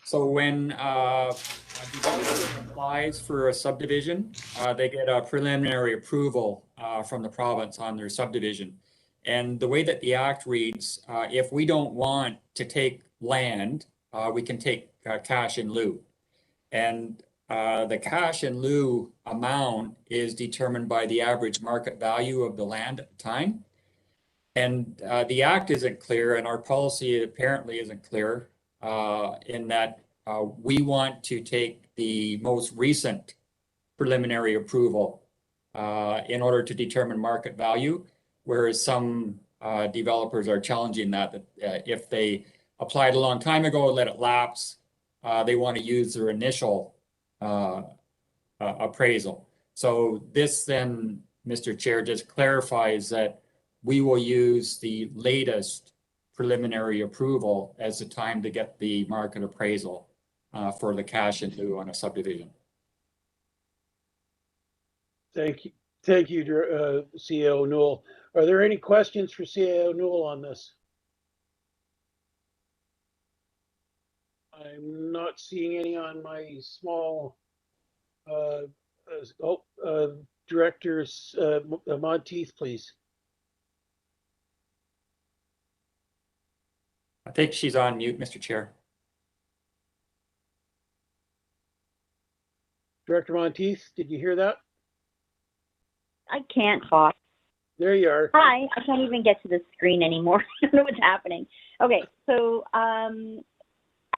So when a developer applies for a subdivision, they get a preliminary approval from the province on their subdivision. And the way that the act reads, if we don't want to take land, we can take cash in lieu. And the cash in lieu amount is determined by the average market value of the land at the time. And the act isn't clear, and our policy apparently isn't clear in that we want to take the most recent preliminary approval in order to determine market value, whereas some developers are challenging that if they applied a long time ago, let it lapse, they want to use their initial appraisal. So this then, Mr. Chair, just clarifies that we will use the latest preliminary approval as the time to get the market appraisal for the cash in lieu on a subdivision. Thank you. Thank you, CA O'Neill. Are there any questions for CA O'Neill on this? I'm not seeing any on my small, Director Monteith, please. I think she's on mute, Mr. Chair. Director Monteith, did you hear that? I can't talk. There you are. Hi, I can't even get to the screen anymore. I don't know what's happening. Okay, so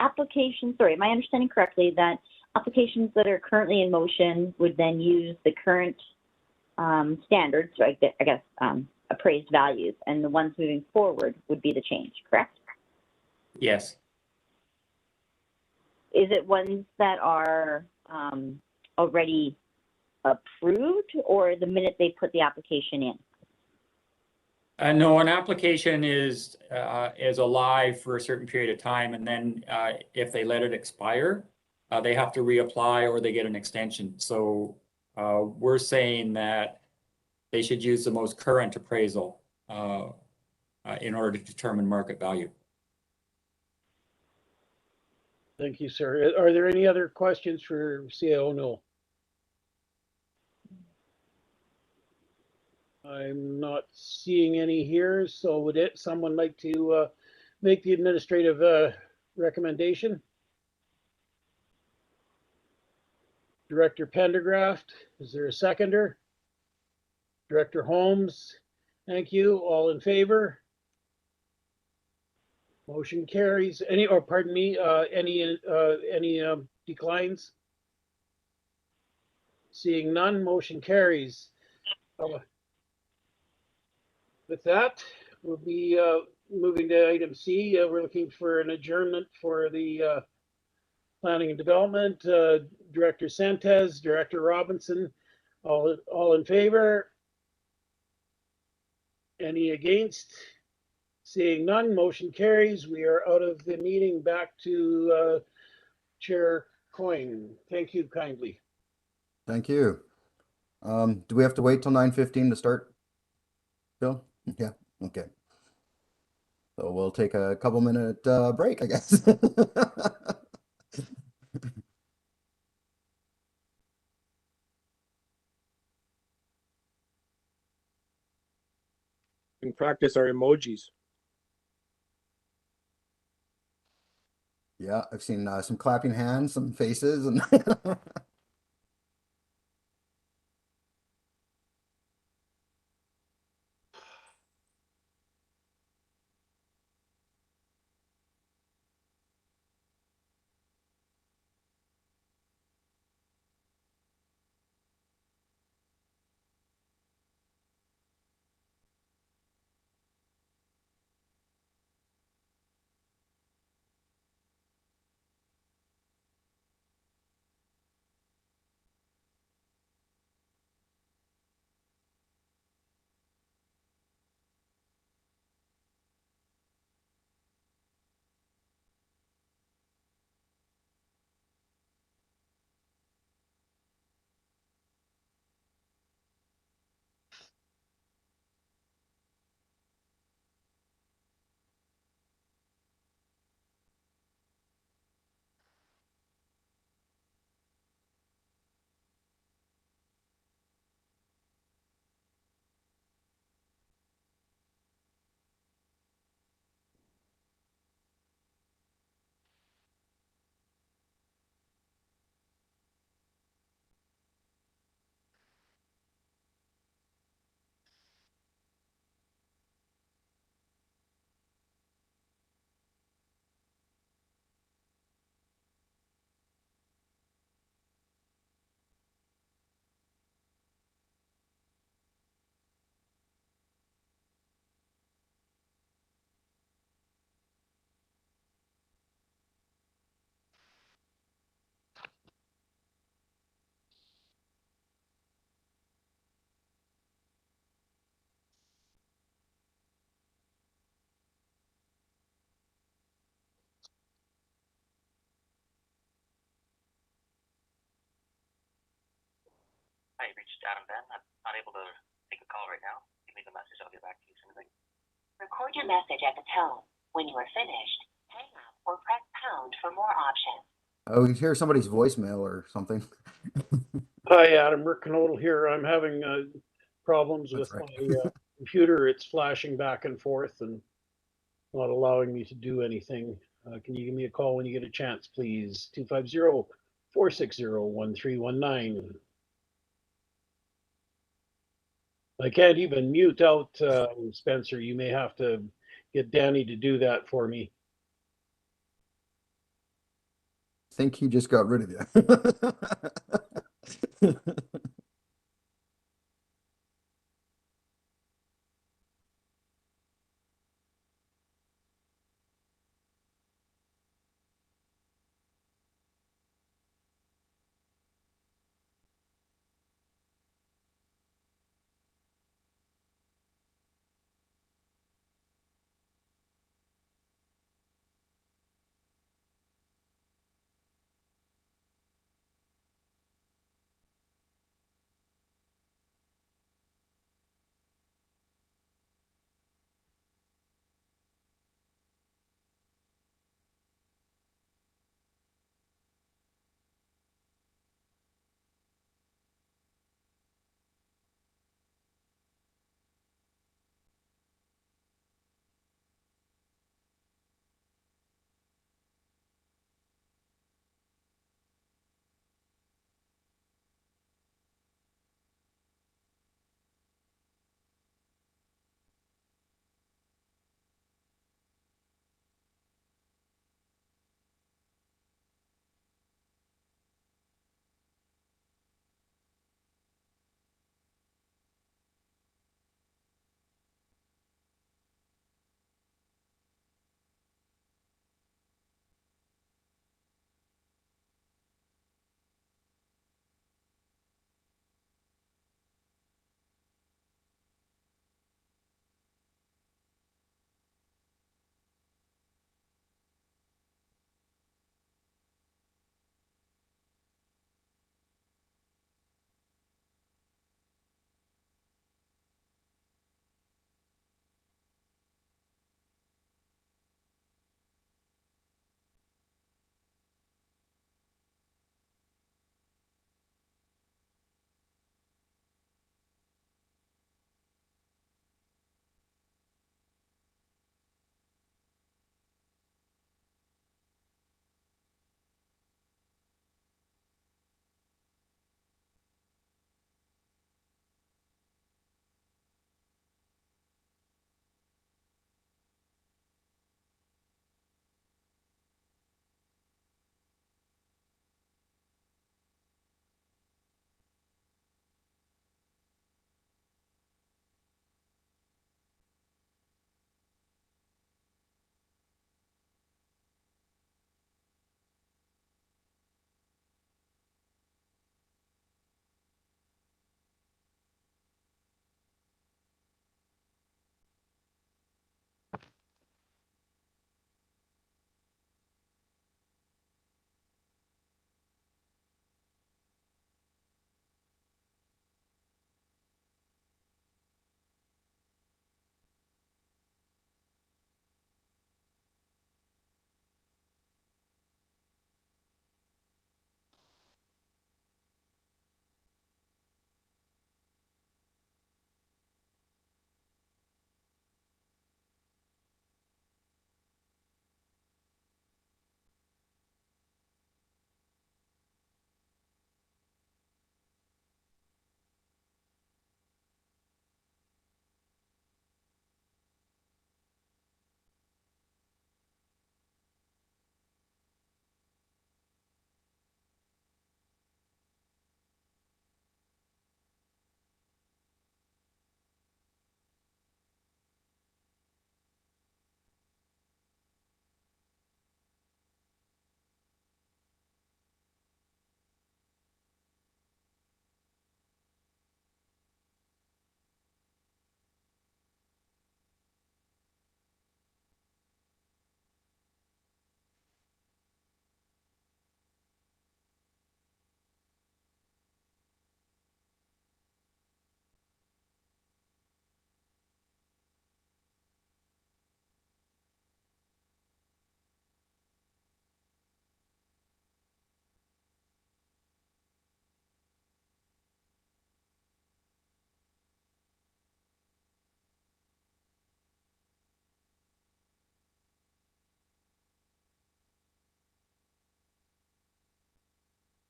applications, sorry, am I understanding correctly that applications that are currently in motion would then use the current standards, so I guess appraised values, and the ones moving forward would be the change, correct? Yes. Is it ones that are already approved, or the minute they put the application in? No, an application is alive for a certain period of time, and then if they let it expire, they have to reapply or they get an extension. So we're saying that they should use the most current appraisal in order to determine market value. Thank you, sir. Are there any other questions for CA O'Neill? I'm not seeing any here, so would someone like to make the administrative recommendation? Director Pendergraft, is there a seconder? Director Holmes, thank you. All in favor? Motion carries. Any declines? Seeing none, motion carries. With that, we'll be moving to item C. We're looking for an adjournment for the Planning and Development. Director Santez, Director Robinson, all in favor? Any against? Seeing none, motion carries. We are out of the meeting. Back to Chair Coyne. Thank you kindly. Thank you. Do we have to wait till 9:15 to start, Bill? Yeah, okay. So we'll take a couple minute break, I guess. And practice our emojis. Yeah, I've seen some clapping hands, some faces, and Hi, you reached Adam Ben. I'm not able to take a call right now. You can leave a message. I'll get back to you as soon as I can. Record your message at the tone. When you are finished, hang up or press pound for more options. Oh, you hear somebody's voicemail or something. Hi, Adam. Rick Knodel here. I'm having problems That's with right. my computer. It's flashing back and forth and not allowing me to do anything. Can you give me a call when you get a chance, please? 250-460-1319. I can't even mute out Spencer. You may have to get Danny to do that for me. I think he just got rid of you.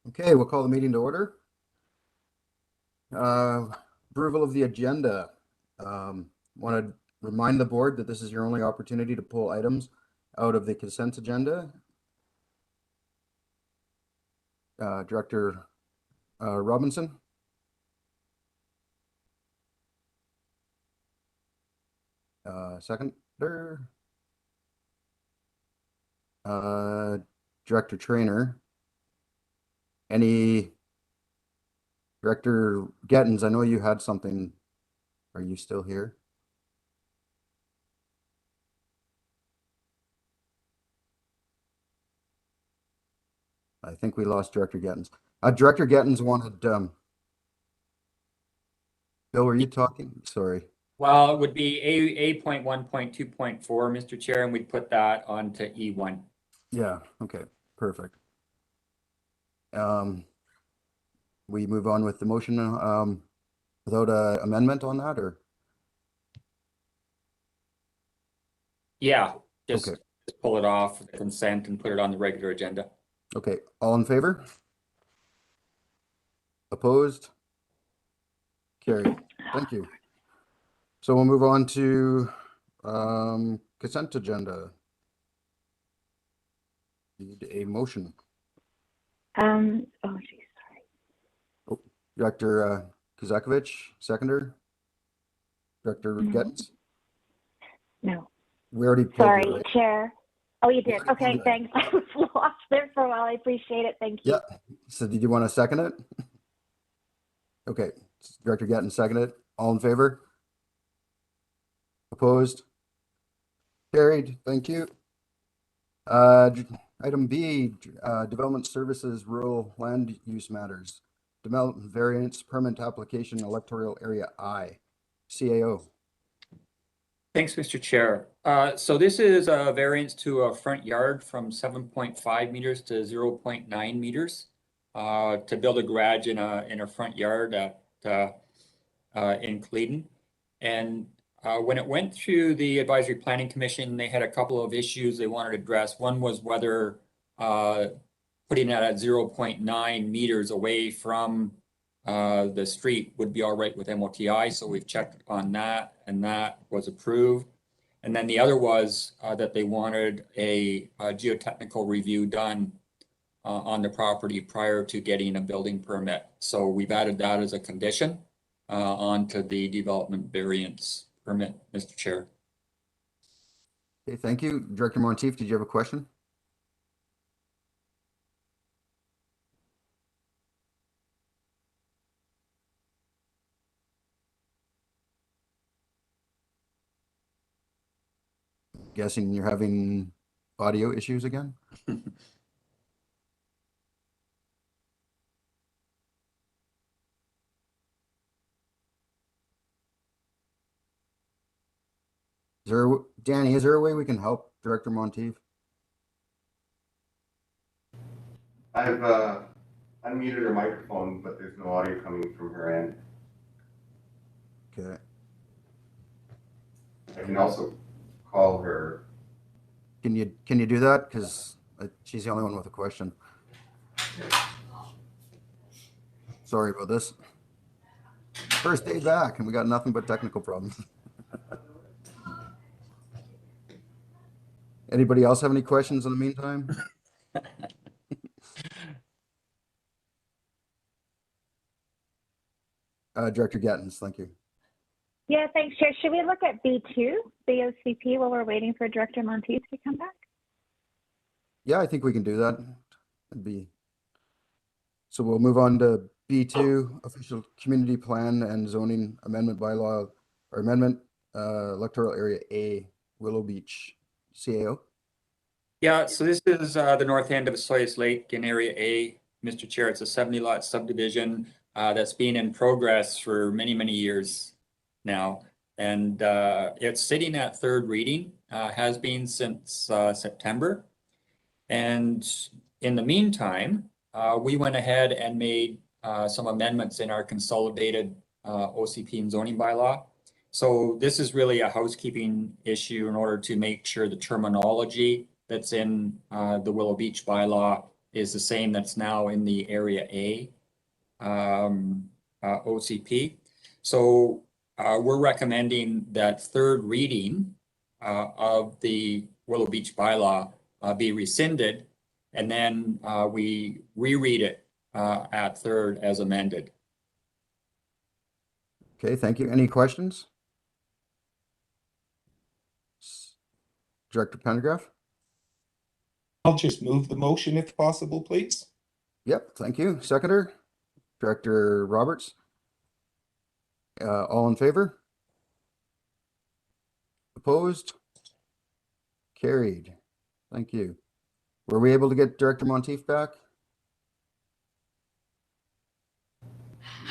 Okay, we'll call the meeting to order. Approval of the agenda. Want to remind the board that this is your only opportunity to pull items out of the consent agenda. Director Robinson. Seconder. Director Trainer. Any Director Gettins, I know you had something. Are you still here? I think we lost Director Gettins. Director Gettins wanted, Bill, were you talking? Sorry. Well, it would be A.1.2.4, Mr. Chair, and we'd put that onto E1. Yeah, okay, perfect. We move on with the motion without an amendment on that, or? Yeah, just Okay. pull it off the consent and put it on the regular agenda. Okay, all in favor? Opposed? Carried. Thank you. So we'll move on to consent agenda. Need a motion. Oh, geez, sorry. Director Kozakovich, seconder. Director No. Gettins. No, We already pulled sorry, you, right? Chair. Oh, you did. already Okay, pulled it. thanks. I was lost there for a while. I appreciate it. Thank you. Yeah. So did you want to second it? Okay, Director Gettins seconded. All in favor? Opposed? Carried. Thank you. Item B, Development Services Rural Land Use Matters. Development Variance Permit Application Electoral Area I, CAO. Thanks, Mr. Chair. So this is a variance to a front yard from 7.5 meters to 0.9 meters to build a garage in a front yard at in Cleedon. And when it went through the Advisory Planning Commission, they had a couple of issues they wanted to address. One was whether putting it at 0.9 meters away from the street would be all right with MOTI. So we've checked on that, and that was approved. And then the other was that they wanted a geotechnical review done on the property prior to getting a building permit. So we've added that as a condition onto the development variance permit, Mr. Chair. Okay, thank you. Director Monteith, did you have a question? Guessing you're having audio issues again? Danny, is there a way we can help Director Monteith? I've unmuted her microphone, but there's no audio coming from her end. Okay. I can also call her. Can you do that? Because she's the only one with a question. Sorry about this. First day back, and we got nothing but technical problems. Anybody else have any questions in the meantime? Director Gettins, thank you. Yeah, thanks, Chair. Should we look at B2, the OCP, while we're waiting for Director Monteith to come back? Yeah, I think we can do that. So we'll move on to B2, Official Community Plan and Zoning Amendment Bylaw, or Amendment Electoral Area A, Willow Beach, CAO. Yeah, so this is the north end of Osoyoos Lake in Area A, Mr. Chair. It's a 70-lot subdivision that's been in progress for many, many years now. And it's sitting at third reading, has been since September. And in the meantime, we went ahead and made some amendments in our consolidated OCP and zoning bylaw. So this is really a housekeeping issue in order to make sure the terminology that's in the Willow Beach bylaw is the same that's now in the Area A OCP. So we're recommending that third reading of the Willow Beach bylaw be rescinded, and then we reread it at third as amended. Okay, thank you. Any questions? Director Pendergraph? I'll just move the motion if possible, please. Yep, thank you. Seconder? Director Roberts? All in favor? Opposed? Carried. Thank you. Were we able to get Director Monteith back?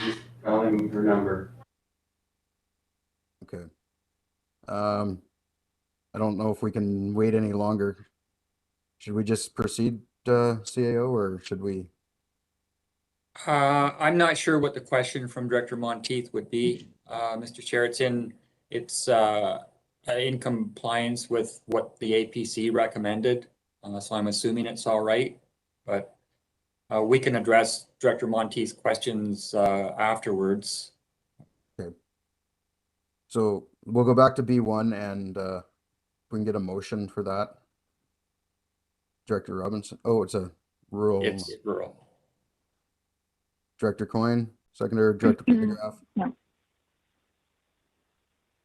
Just calling her number. Okay. I don't know if we can wait any longer. Should we just proceed, CAO, or should we? I'm not sure what the question from Director Monteith would be, Mr. Chair. It's in compliance with what the APC recommended, so I'm assuming it's all right. But we can address Director Monteith's questions afterwards. Okay. So we'll go back to B1 and we can get a motion for that. Director Robinson. Oh, it's a rural. It's rural. Director Coyne, seconder, Director Pendergraph. No.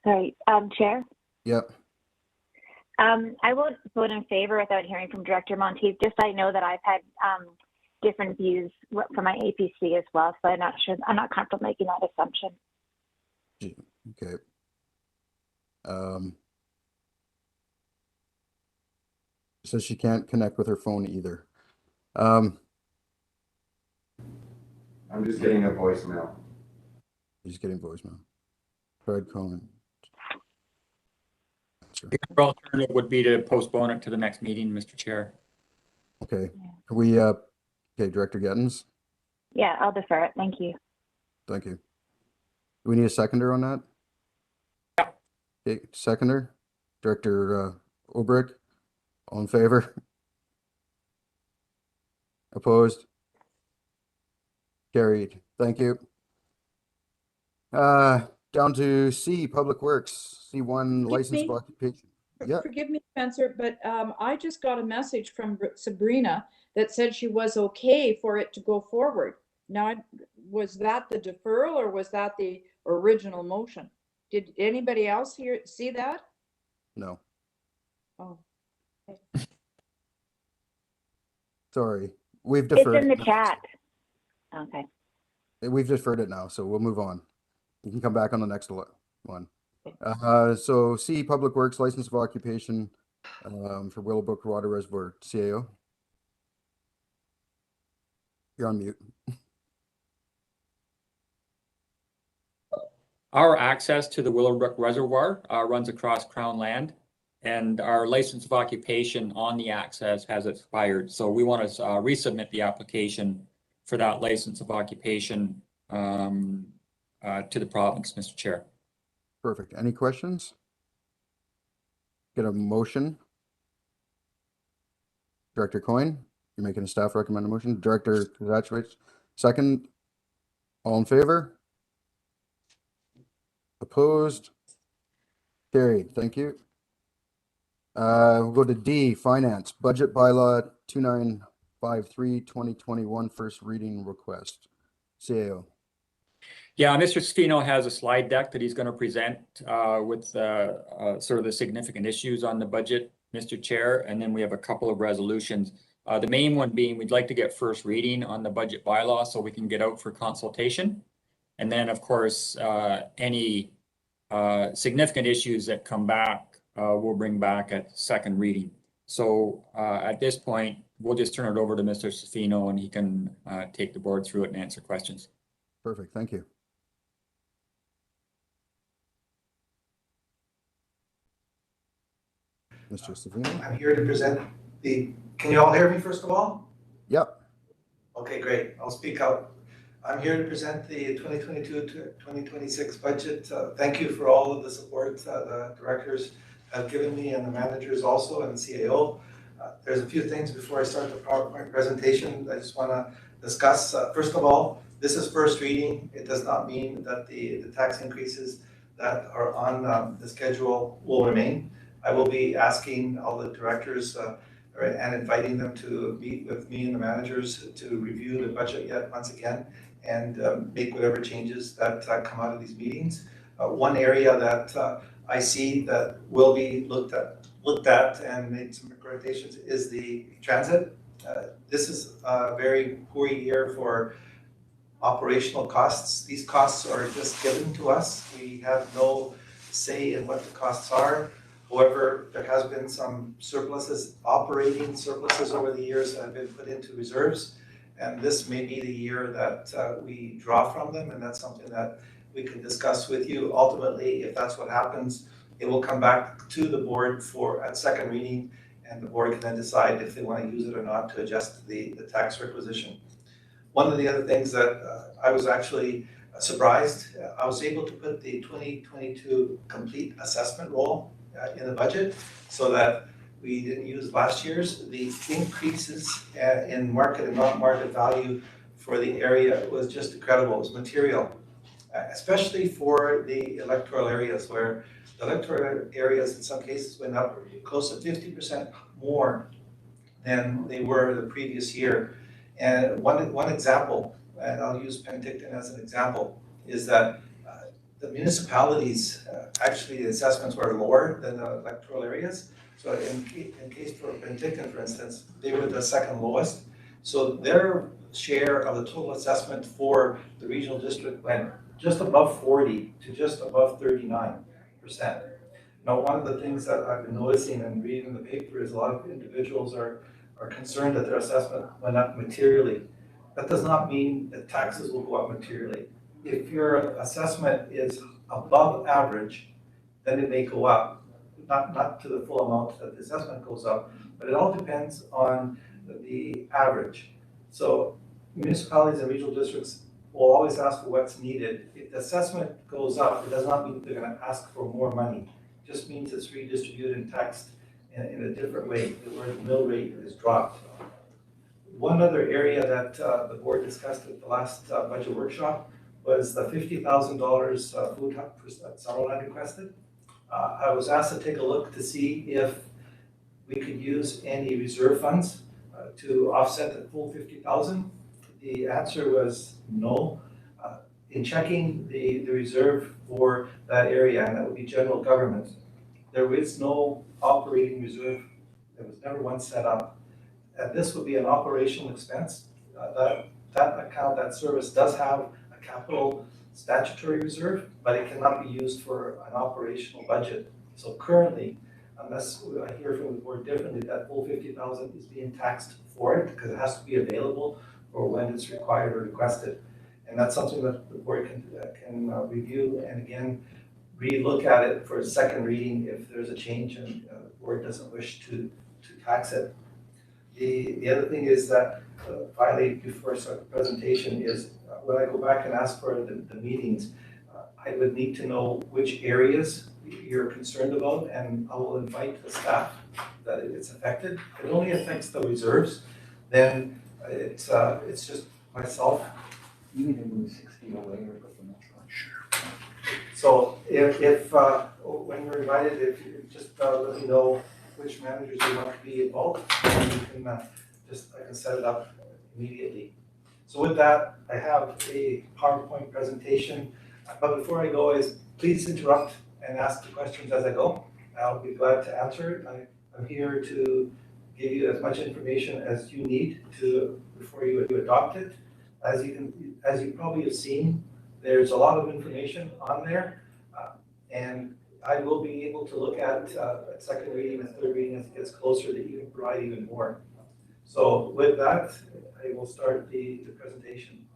Sorry, Chair. Yep. I won't vote in favor without hearing from Director Monteith. Just I know that I've had different views from my APC as well, so I'm not sure. I'm not comfortable making that assumption. Okay. So she can't connect with her phone either. I'm just getting a voicemail. He's getting voicemail. Fred Cohen. Sure. The other alternative would be to postpone it to the next meeting, Mr. Chair. Okay. Can we, okay, Director Gettins? Yeah, I'll defer it. Thank you. Thank you. Do we need a seconder on that? Yeah. Okay, seconder, Director Obrick. All in favor? Opposed? Carried. Thank you. Down to C, Public Works, C1, license of occupation. Yeah. Forgive me, Spencer, but I just got a message from Sabrina that said she was okay for it to go forward. Now, was that the deferral or was that the original motion? Did anybody else see that? No. Oh. Sorry. We've deferred. It's in the chat. Okay. We've deferred it now, so we'll move on. You can come back on the next one. So C, Public Works, license of occupation for Willowbrook Water Reservoir, CAO. You're on mute. Our access to the Willowbrook Reservoir runs across Crown land, and our license of occupation on the access has expired. So we want to resubmit the application for that license of occupation to the province, Mr. Chair. Perfect. Any questions? Get a motion. Director Coyne, you're making a staff recommend a motion. Director Kozachowicz, second. All in favor? Opposed? Carried. Thank you. We'll go to D, Finance, Budget Bylaw 2953, 2021, first reading request. CAO. Yeah, Mr. Scafino has a slide deck that he's going to present with sort of the significant issues on the budget, Mr. Chair, and then we have a couple of resolutions. The main one being we'd like to get first reading on the budget bylaw so we can get out for consultation. And then, of course, any significant issues that come back, we'll bring back at second reading. So at this point, we'll just turn it over to Mr. Scafino and he can take the board through it and answer questions. Perfect. Thank you. Mr. Scafino? I'm here to present can you all hear me first of all? Yep. Okay, great. I'll speak up. I'm here to present the 2022-2026 budget. Thank you for all of the support the directors have given me and the managers also and the CAO. There's a few things before I start the PowerPoint presentation I just want to discuss. First of all, this is first reading. It does not mean that the tax increases that are on the schedule will remain. I will be asking all the directors and inviting them to meet with me and the managers to review the budget yet once again and make whatever changes that come out of these meetings. One area that I see that will be looked at and made some recommendations is the transit. This is a very poor year for operational costs. These costs are just given to us. We have no say in what the costs are. However, there has been some surpluses, operating surpluses over the years that have been put into reserves. And this may be the year that we draw from them, and that's something that we can discuss with you. Ultimately, if that's what happens, it will come back to the board at second reading, and the board can then decide if they want to use it or not to adjust the tax requisition. One of the other things that I was actually surprised, I was able to put the 2022 complete assessment roll in the budget so that we didn't use last year's. The increases in market and non-market value for the area was just incredible. It was material, especially for the electoral areas, where the electoral areas in some cases went up close to 50% more than they were the previous year. And one example, and I'll use Penticton as an example, is that the municipalities, actually the assessments were lower than the electoral areas. So in case for Penticton, for instance, they were the second lowest. So their share of the total assessment for the regional district went just above 40 to just above 39%. Now, one of the things that I've been noticing and reading in the paper is a lot of individuals are concerned that their assessment went up materially. That does not mean that taxes will go up materially. If your assessment is above average, then it may go up, not to the full amount that the assessment goes up, but it all depends on the average. So municipalities and regional districts will always ask for what's needed. If the assessment goes up, it does not mean they're going to ask for more money. It just means it's redistributed and taxed in a different way, where the mill rate is dropped. One other area that the board discussed at the last budget workshop was the $50,000 food hub that Summerland requested. I was asked to take a look to see if we could use any reserve funds to offset the full $50,000. The answer was no. In checking the reserve for that area, and that would be general government, there is no operating reserve. There was never one set up. And this would be an operational expense. That account, that service does have a capital statutory reserve, but it cannot be used for an operational budget. So currently, unless I hear from the board differently, that full $50,000 is being taxed for it because it has to be available for when it's required or requested. And that's something that the board can review and again, re-look at it for a second reading if there's a change and the board doesn't wish to tax it. The other thing is that finally, before I start the presentation, is when I go back and ask for the meetings, I would need to know which areas you're concerned about, and I will invite the staff that it's affected. If it only affects the reserves, then it's just myself. You need to move 6 feet away or put the next one. Sure. So if when you're invited, if you just let me know which managers you want to be involved, and you can I can set it up immediately. So with that, I have a PowerPoint presentation. But before I go, please interrupt and ask the questions as I go. I'll be glad to answer it. I'm here to give you as much information as you need before you adopt it. As you probably have seen, there's a lot of information on there, and I will be able to look at second reading and third reading as it gets closer to even provide even more. So with that, I will start the presentation.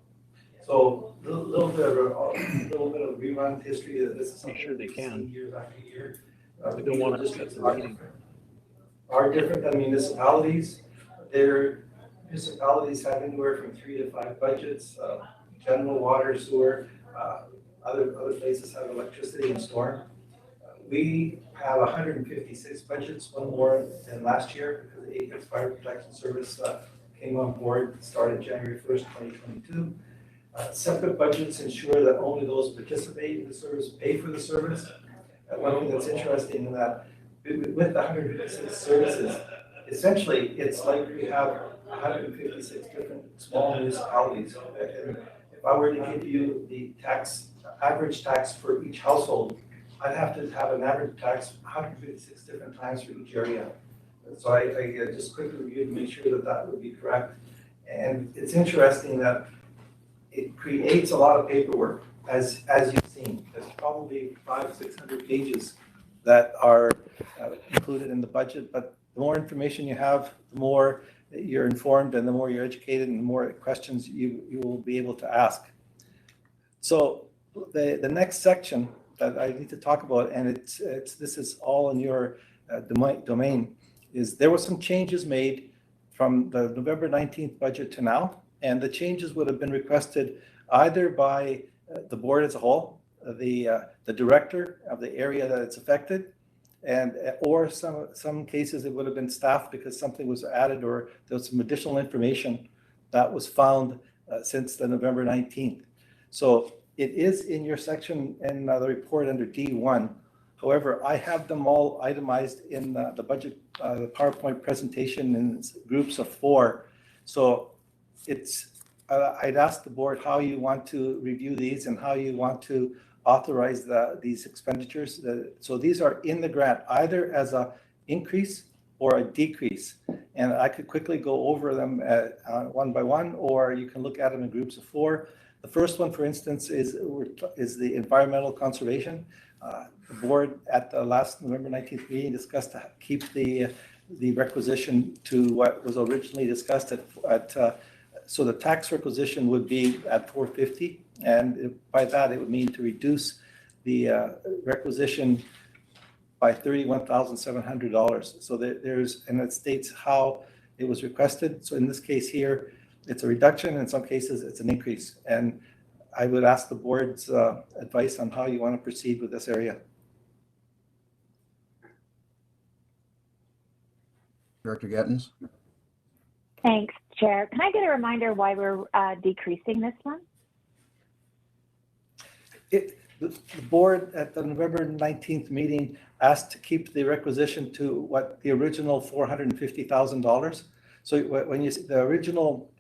So a little bit of rerun history. This is something Sure they can. years after year. They don't want to cut the reading. Are different than municipalities. Their municipalities have anywhere from 3 to 5 budgets. General water, sewer. Other places have electricity and storm. we have 156 budgets, one more than last year because the Apex Fire Protection Service came on board, started January 1st, 2022. Separate budgets ensure that only those participating in the service pay for the service. One thing that's interesting in that with the 156 services, essentially it's like we have 156 different small municipalities. And if I were to give you the average tax for each household, I'd have to have an average tax 156 different times for each area. So I just quickly reviewed to make sure that that would be correct. And it's interesting that it creates a lot of paperwork, as you've seen. There's probably 500-600 pages that are included in the budget, but the more information you have, the more you're informed and the more you're educated and the more questions you will be able to ask. So the next section that I need to talk about, and this is all in your domain, is there were some changes made from the November 19th budget to now, and the changes would have been requested either by the board as a whole, the director of the area that it's affected, or some cases it would have been staff because something was added or there was some additional information that was found since the November 19th. So it is in your section in the report under D1. However, I have them all itemized in the budget, the PowerPoint presentation in groups of 4. So it's, I'd ask the board how you want to review these and how you want to authorize these expenditures. So these are in the grant, either as a increase or a decrease. And I could quickly go over them one by one, or you can look at them in groups of 4. The first one, for instance, is the environmental conservation. The board at the last November 19th meeting discussed to keep the requisition to what was originally discussed so the tax requisition would be at $450, and by that it would mean to reduce the requisition by $31,700. So and it states how it was requested. So in this case here, it's a reduction. In some cases, it's an increase. And I would ask the board's advice on how you want to proceed with this area. Director Gettens? Thanks, Chair. Can I get a reminder why we're decreasing this one? The board at the November 19th meeting asked to keep the requisition to what the original $450,000. So when you see the original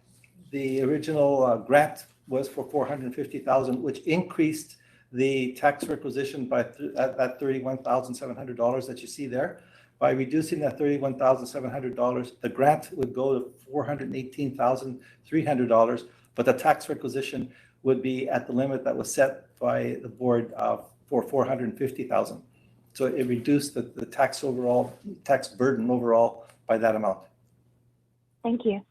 grant was for $450,000, which increased the tax requisition by that $31,700 that you see there. By reducing that $31,700, the grant would go to $418,300, but the tax requisition would be at the limit that was set by the board for $450,000. So it reduced the tax burden overall by that amount. Thank you.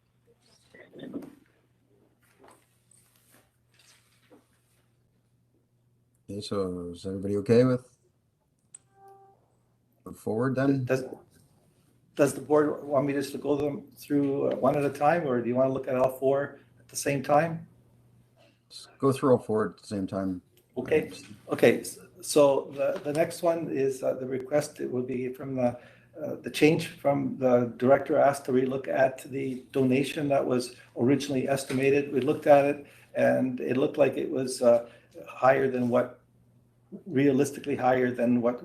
Okay, so is everybody okay with move forward then? Does the board want me just to go them through one at a time, or do you want to look at all 4 at the same time? Let's go through all 4 at the same time. Okay. So the next one is the request. It would be from the change from the director asked to relook at the donation that was originally estimated. We looked at it and it looked like it was realistically higher than what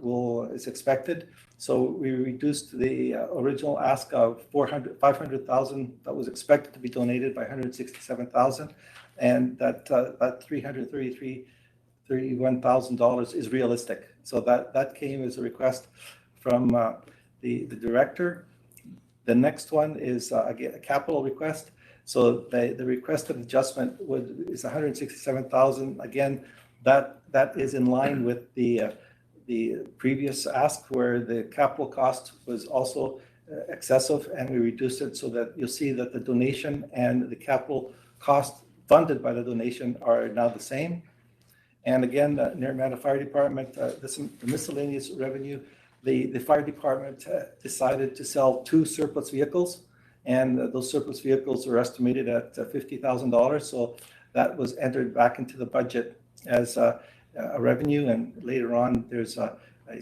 is expected. So we reduced the original ask of $500,000 that was expected to be donated by $167,000, and that $331,000 is realistic. So that came as a request from the director. The next one is again a capital request. So the requested adjustment is $167,000. Again, that is in line with the previous ask, where the capital cost was also excessive, and we reduced it so that you'll see that the donation and the capital cost funded by the donation are now the same. And again, the Naramata Fire Department, the miscellaneous revenue, the fire department decided to sell 2 surplus vehicles, and those surplus vehicles are estimated at $50,000. So that was entered back into the budget as a revenue, and later on there's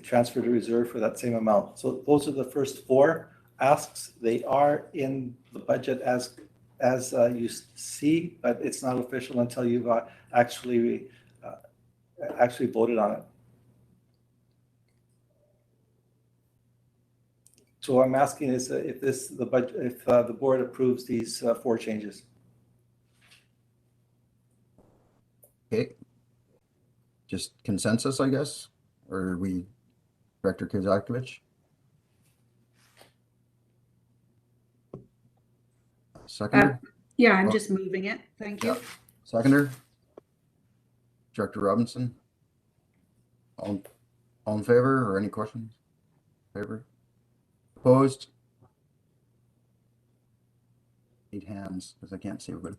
transfer to reserve for that same amount. So those are the first 4 asks. They are in the budget as you see, but it's not official until you've actually voted on it. So what I'm asking is if the board approves these 4 changes. Okay. Just consensus, I guess, or are we, Director Kazakovich? Seconder? Yeah, I'm Oh. just moving it. Thank you. Yeah. Seconder? Director Robinson? All in favor, or any questions? Favor? Opposed? 8 hands, because I can't see everybody.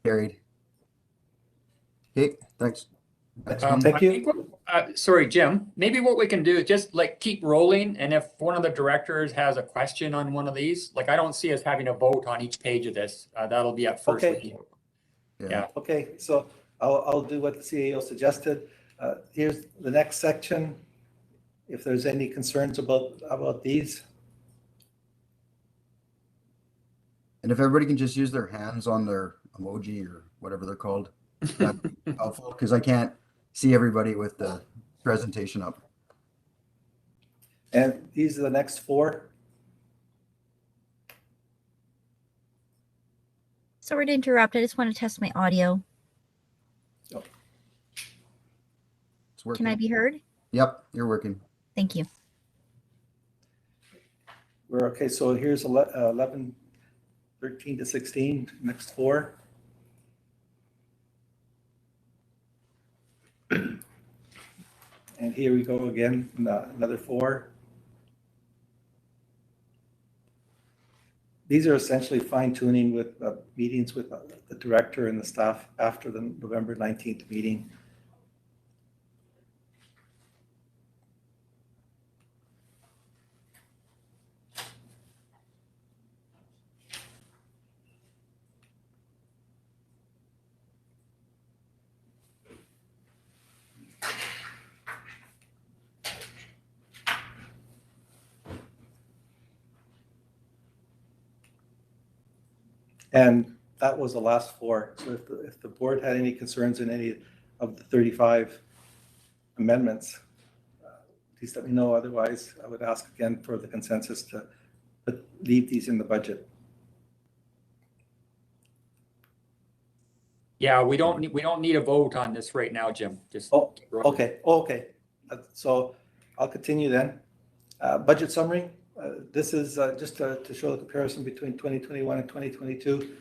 Carried. Okay, thanks. Thank I you. think sorry, Jim, maybe what we can do is just like keep rolling. And if one of the directors has a question on one of these, like I don't see us having a vote on each page of this. That'll be at first. Okay. With you. Yeah. Okay, so I'll do what the CAO suggested. Here's the next section. If there's any concerns about these. And if everybody can just use their hands on their emoji or whatever they're called, that'd be helpful, because I can't see everybody with the presentation up. And these are the next 4. Sorry to interrupt. I just want to test my audio. It's working. Can I be heard? Yep, you're working. Thank you. We're okay. So here's 11, 13 to 16, next 4. And here we go again, another 4. These are essentially fine tuning with meetings with the director and the staff after the November 19th meeting. And that was the last 4. So if the board had any concerns in any of the 35 amendments, please let me know. Otherwise, I would ask again for the consensus to leave these in the budget. Yeah, we don't need a vote on this right now, Jim. Just Okay. So I'll continue then. Budget summary. This is just to show the comparison between 2021 and 2022.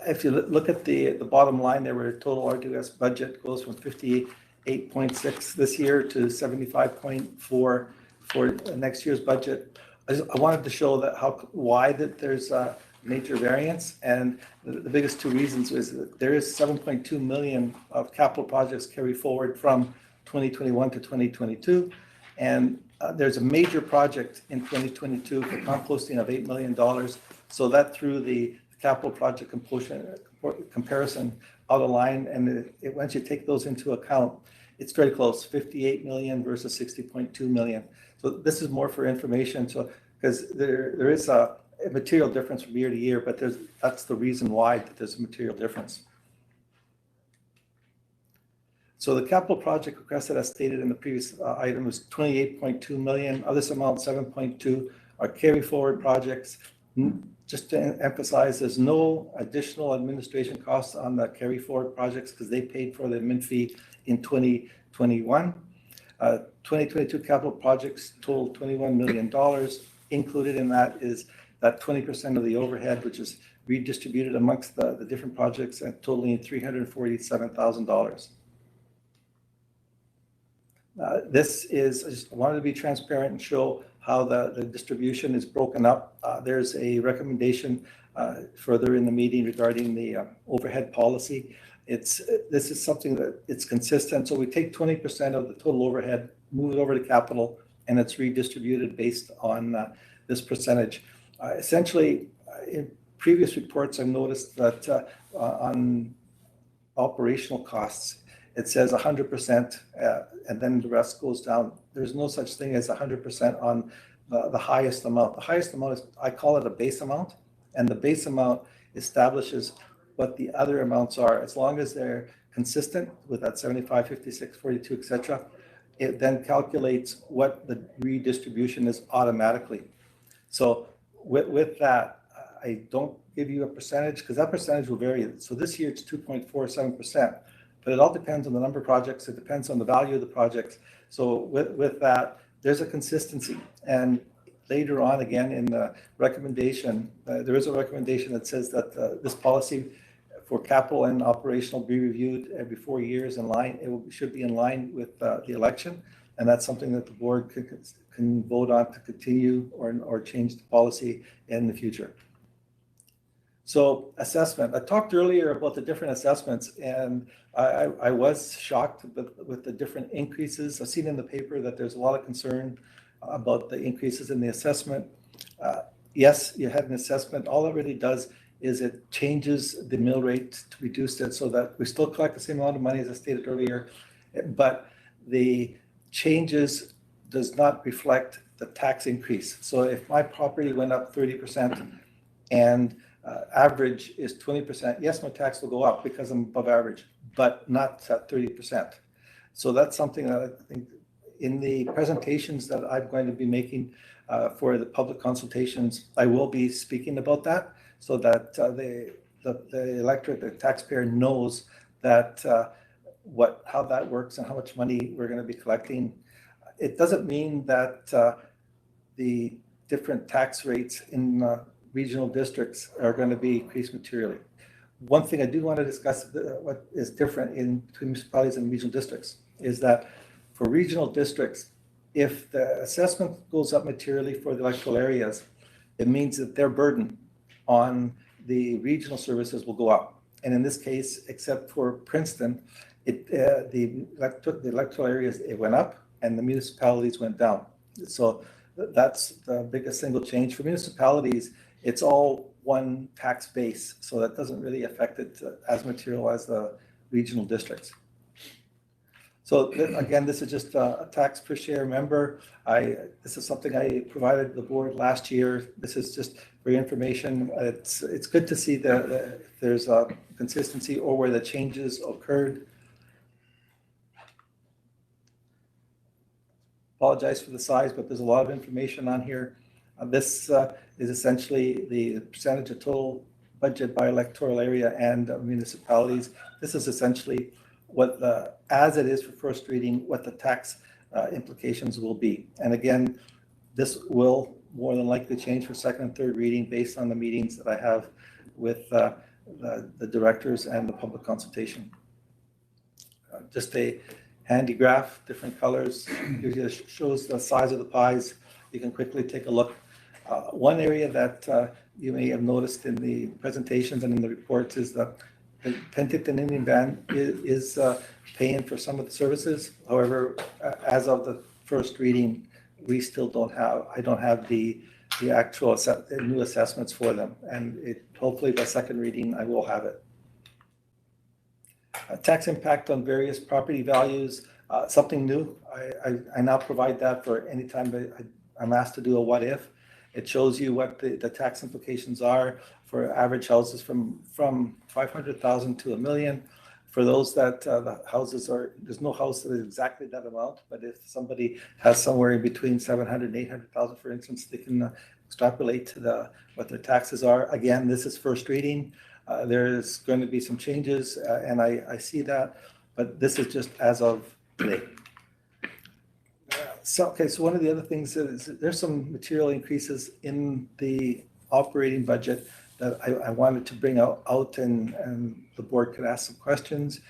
If you look at the bottom line there, where total RDOS budget goes from 58.6 this year to 75.4 for next year's budget. I wanted to show that why there's a major variance, and the biggest 2 reasons is that there is 7.2 million of capital projects carry forward from 2021 to 2022, and there's a major project in 2022 for composting of $8 million. So that threw the capital project comparison out of line. And once you take those into account, it's very close, 58 million versus 60.2 million. So this is more for information. So because there is a material difference from year to year, but that's the reason why there's a material difference. So the capital project requested, as stated in the previous item, was 28.2 million. Of this amount, 7.2 are carry forward projects. Just to emphasize, there's no additional administration costs on the carry forward projects because they paid for the admin fee in 2021. 2022 capital projects total $21 million. Included in that is that 20% of the overhead, which is redistributed amongst the different projects and totaling $347,000. This is, I just wanted to be transparent and show how the distribution is broken up. There's a recommendation further in the meeting regarding the overhead policy. This is something that it's consistent. So we take 20% of the total overhead, move it over to capital, and it's redistributed based on this percentage. Essentially, in previous reports, I've noticed that on operational costs, it says 100%, and then the rest goes down. There's no such thing as 100% on the highest amount. The highest amount is, I call it a base amount, and the base amount establishes what the other amounts are. As long as they're consistent with that 75, 56, 42, etc., it then calculates what the redistribution is automatically. So with that, I don't give you a percentage because that percentage will vary. So this year it's 2.47%, but it all depends on the number of projects. It depends on the value of the projects. So with that, there's a consistency. And later on, again, in the recommendation, there is a recommendation that says that this policy for capital and operational be reviewed every 4 years in line. It should be in line with the election. And that's something that the board can vote on to continue or change the policy in the future. So assessment, I talked earlier about the different assessments, and I was shocked with the different increases. I've seen in the paper that there's a lot of concern about the increases in the assessment. Yes, you had an assessment. All it really does is it changes the mill rate to reduce it so that we still collect the same amount of money as I stated earlier, but the changes does not reflect the tax increase. So if my property went up 30% and average is 20%, yes, my tax will go up because I'm above average, but not at 30%. So that's something that I think in the presentations that I'm going to be making for the public consultations, I will be speaking about that so that the electorate, the taxpayer knows that how that works and how much money we're going to be collecting. It doesn't mean that the different tax rates in regional districts are going to be increased materially. One thing I do want to discuss, what is different between municipalities and regional districts, is that for regional districts, if the assessment goes up materially for the electoral areas, it means that their burden on the regional services will go up. And in this case, except for Princeton, the electoral areas, it went up and the municipalities went down. So that's the biggest single change. For municipalities, it's all one tax base, so that doesn't really affect it as material as the regional districts. So again, this is just a tax per share member. This is something I provided the board last year. This is just for your information. It's good to see that if there's a consistency or where the changes occurred. Apologize for the size, but there's a lot of information on here. This is essentially the percentage of total budget by electoral area and municipalities. This is essentially what as it is for first reading, what the tax implications will be. And again, this will more than likely change for second and third reading based on the meetings that I have with the directors and the public consultation. Just a handy graph, different colors. It shows the size of the pies. You can quickly take a look. One area that you may have noticed in the presentations and in the reports is that the Penticton Indian Band is paying for some of the services. However, as of the first reading, we still I don't have the actual new assessments for them. And hopefully by second reading, I will have it. Tax impact on various property values, something new. I now provide that for any time that I'm asked to do a what if. It shows you what the tax implications are for average houses from 500,000 to $1 million. For those that the houses there's no house that is exactly that amount, but if somebody has somewhere in between 700 and 800,000, for instance, they can extrapolate to what their taxes are. Again, this is first reading. There's going to be some changes, and I see that, but this is just as of today. So one of the other things is there's some material increases in the operating budget that I wanted to bring out and the board could ask some questions.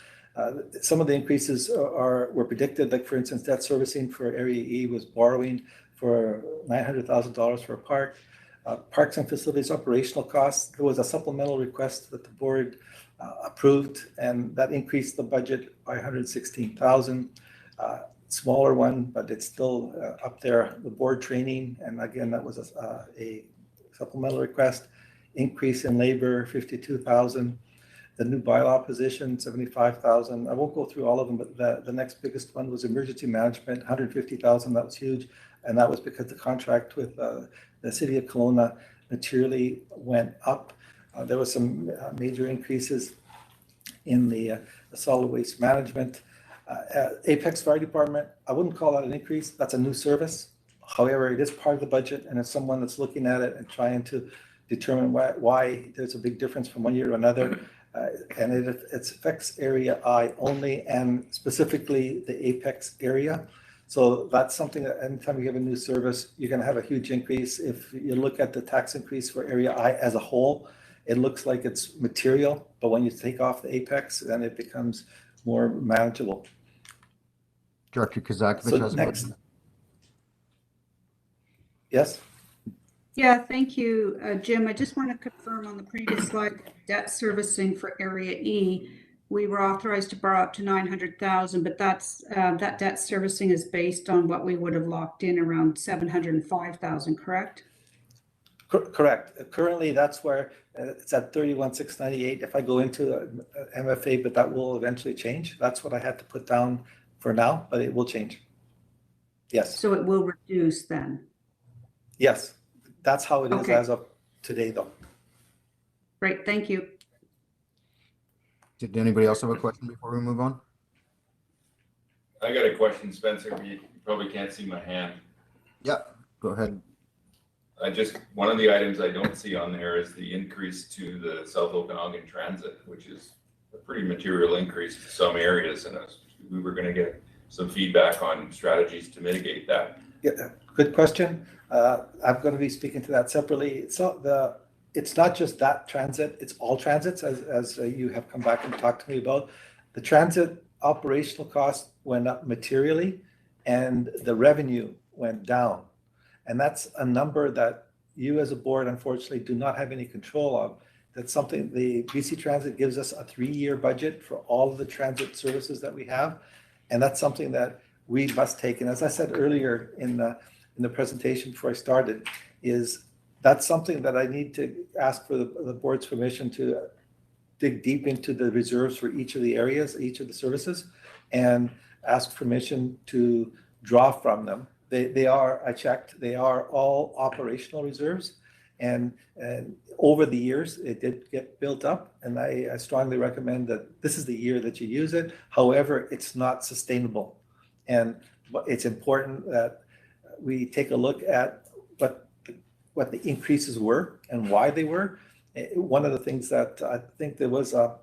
Some of the increases were predicted, like for instance, debt servicing for Area E was borrowing for $900,000 for a park. Parks and facilities operational costs, there was a supplemental request that the board approved, and that increased the budget by $116,000. Smaller one, but it's still up there. The board training, and again, that was a supplemental request. Increase in labor, $52,000. the new bylaw position, 75,000. I won't go through all of them, but the next biggest one was emergency management, 150,000. That was huge. And that was because the contract with the city of Kelowna materially went up. There was some major increases in the solid waste management. Apex Fire Department, I wouldn't call that an increase. That's a new service. However, it is part of the budget, and it's someone that's looking at it and trying to determine why there's a big difference from one year to another. And it affects Area I only, and specifically the Apex area. So that's something that anytime you give a new service, you're going to have a huge increase. If you look at the tax increase for Area I as a whole, it looks like it's material, but when you take off the Apex, then it becomes more manageable. Director Kazakovich So has a next. question. Yes? Yeah, thank you, Jim. I just want to confirm on the previous slide, debt servicing for Area E, we were authorized to borrow up to 900,000, but that's that debt servicing is based on what we would have locked in around 705,000, correct? Correct. Currently, that's where it's at 31,698. If I go into MFA, but that will eventually change. That's what I had to put down for now, but it will change. Yes. So it will reduce then? Yes. That's how it is Okay. as of today, though. Great, thank you. Did anybody else have a question before we move on? I got a question, Spencer. You probably can't see my hand. Yeah, go ahead. One of the items I don't see on there is the increase to the South Okanagan Transit, which is a pretty material increase to some areas. And we were going to get some feedback on strategies to mitigate that. Yeah, good question. I'm going to be speaking to that separately. It's not just that transit, it's all transits, as you have come back and talked to me about. The transit operational cost went up materially and the revenue went down. And that's a number that you as a board, unfortunately, do not have any control of. That's something the BC Transit gives us a 3-year budget for all of the transit services that we have. And that's something that we must take. And as I said earlier in the presentation before I started, is that's something that I need to ask for the board's permission to dig deep into the reserves for each of the areas, each of the services, and ask permission to draw from them. They are, I checked, they are all operational reserves. And over the years, it did get built up. And I strongly recommend that this is the year that you use it. However, it's not sustainable. And it's important that we take a look at what the increases were and why they were. One of the things that I think there was a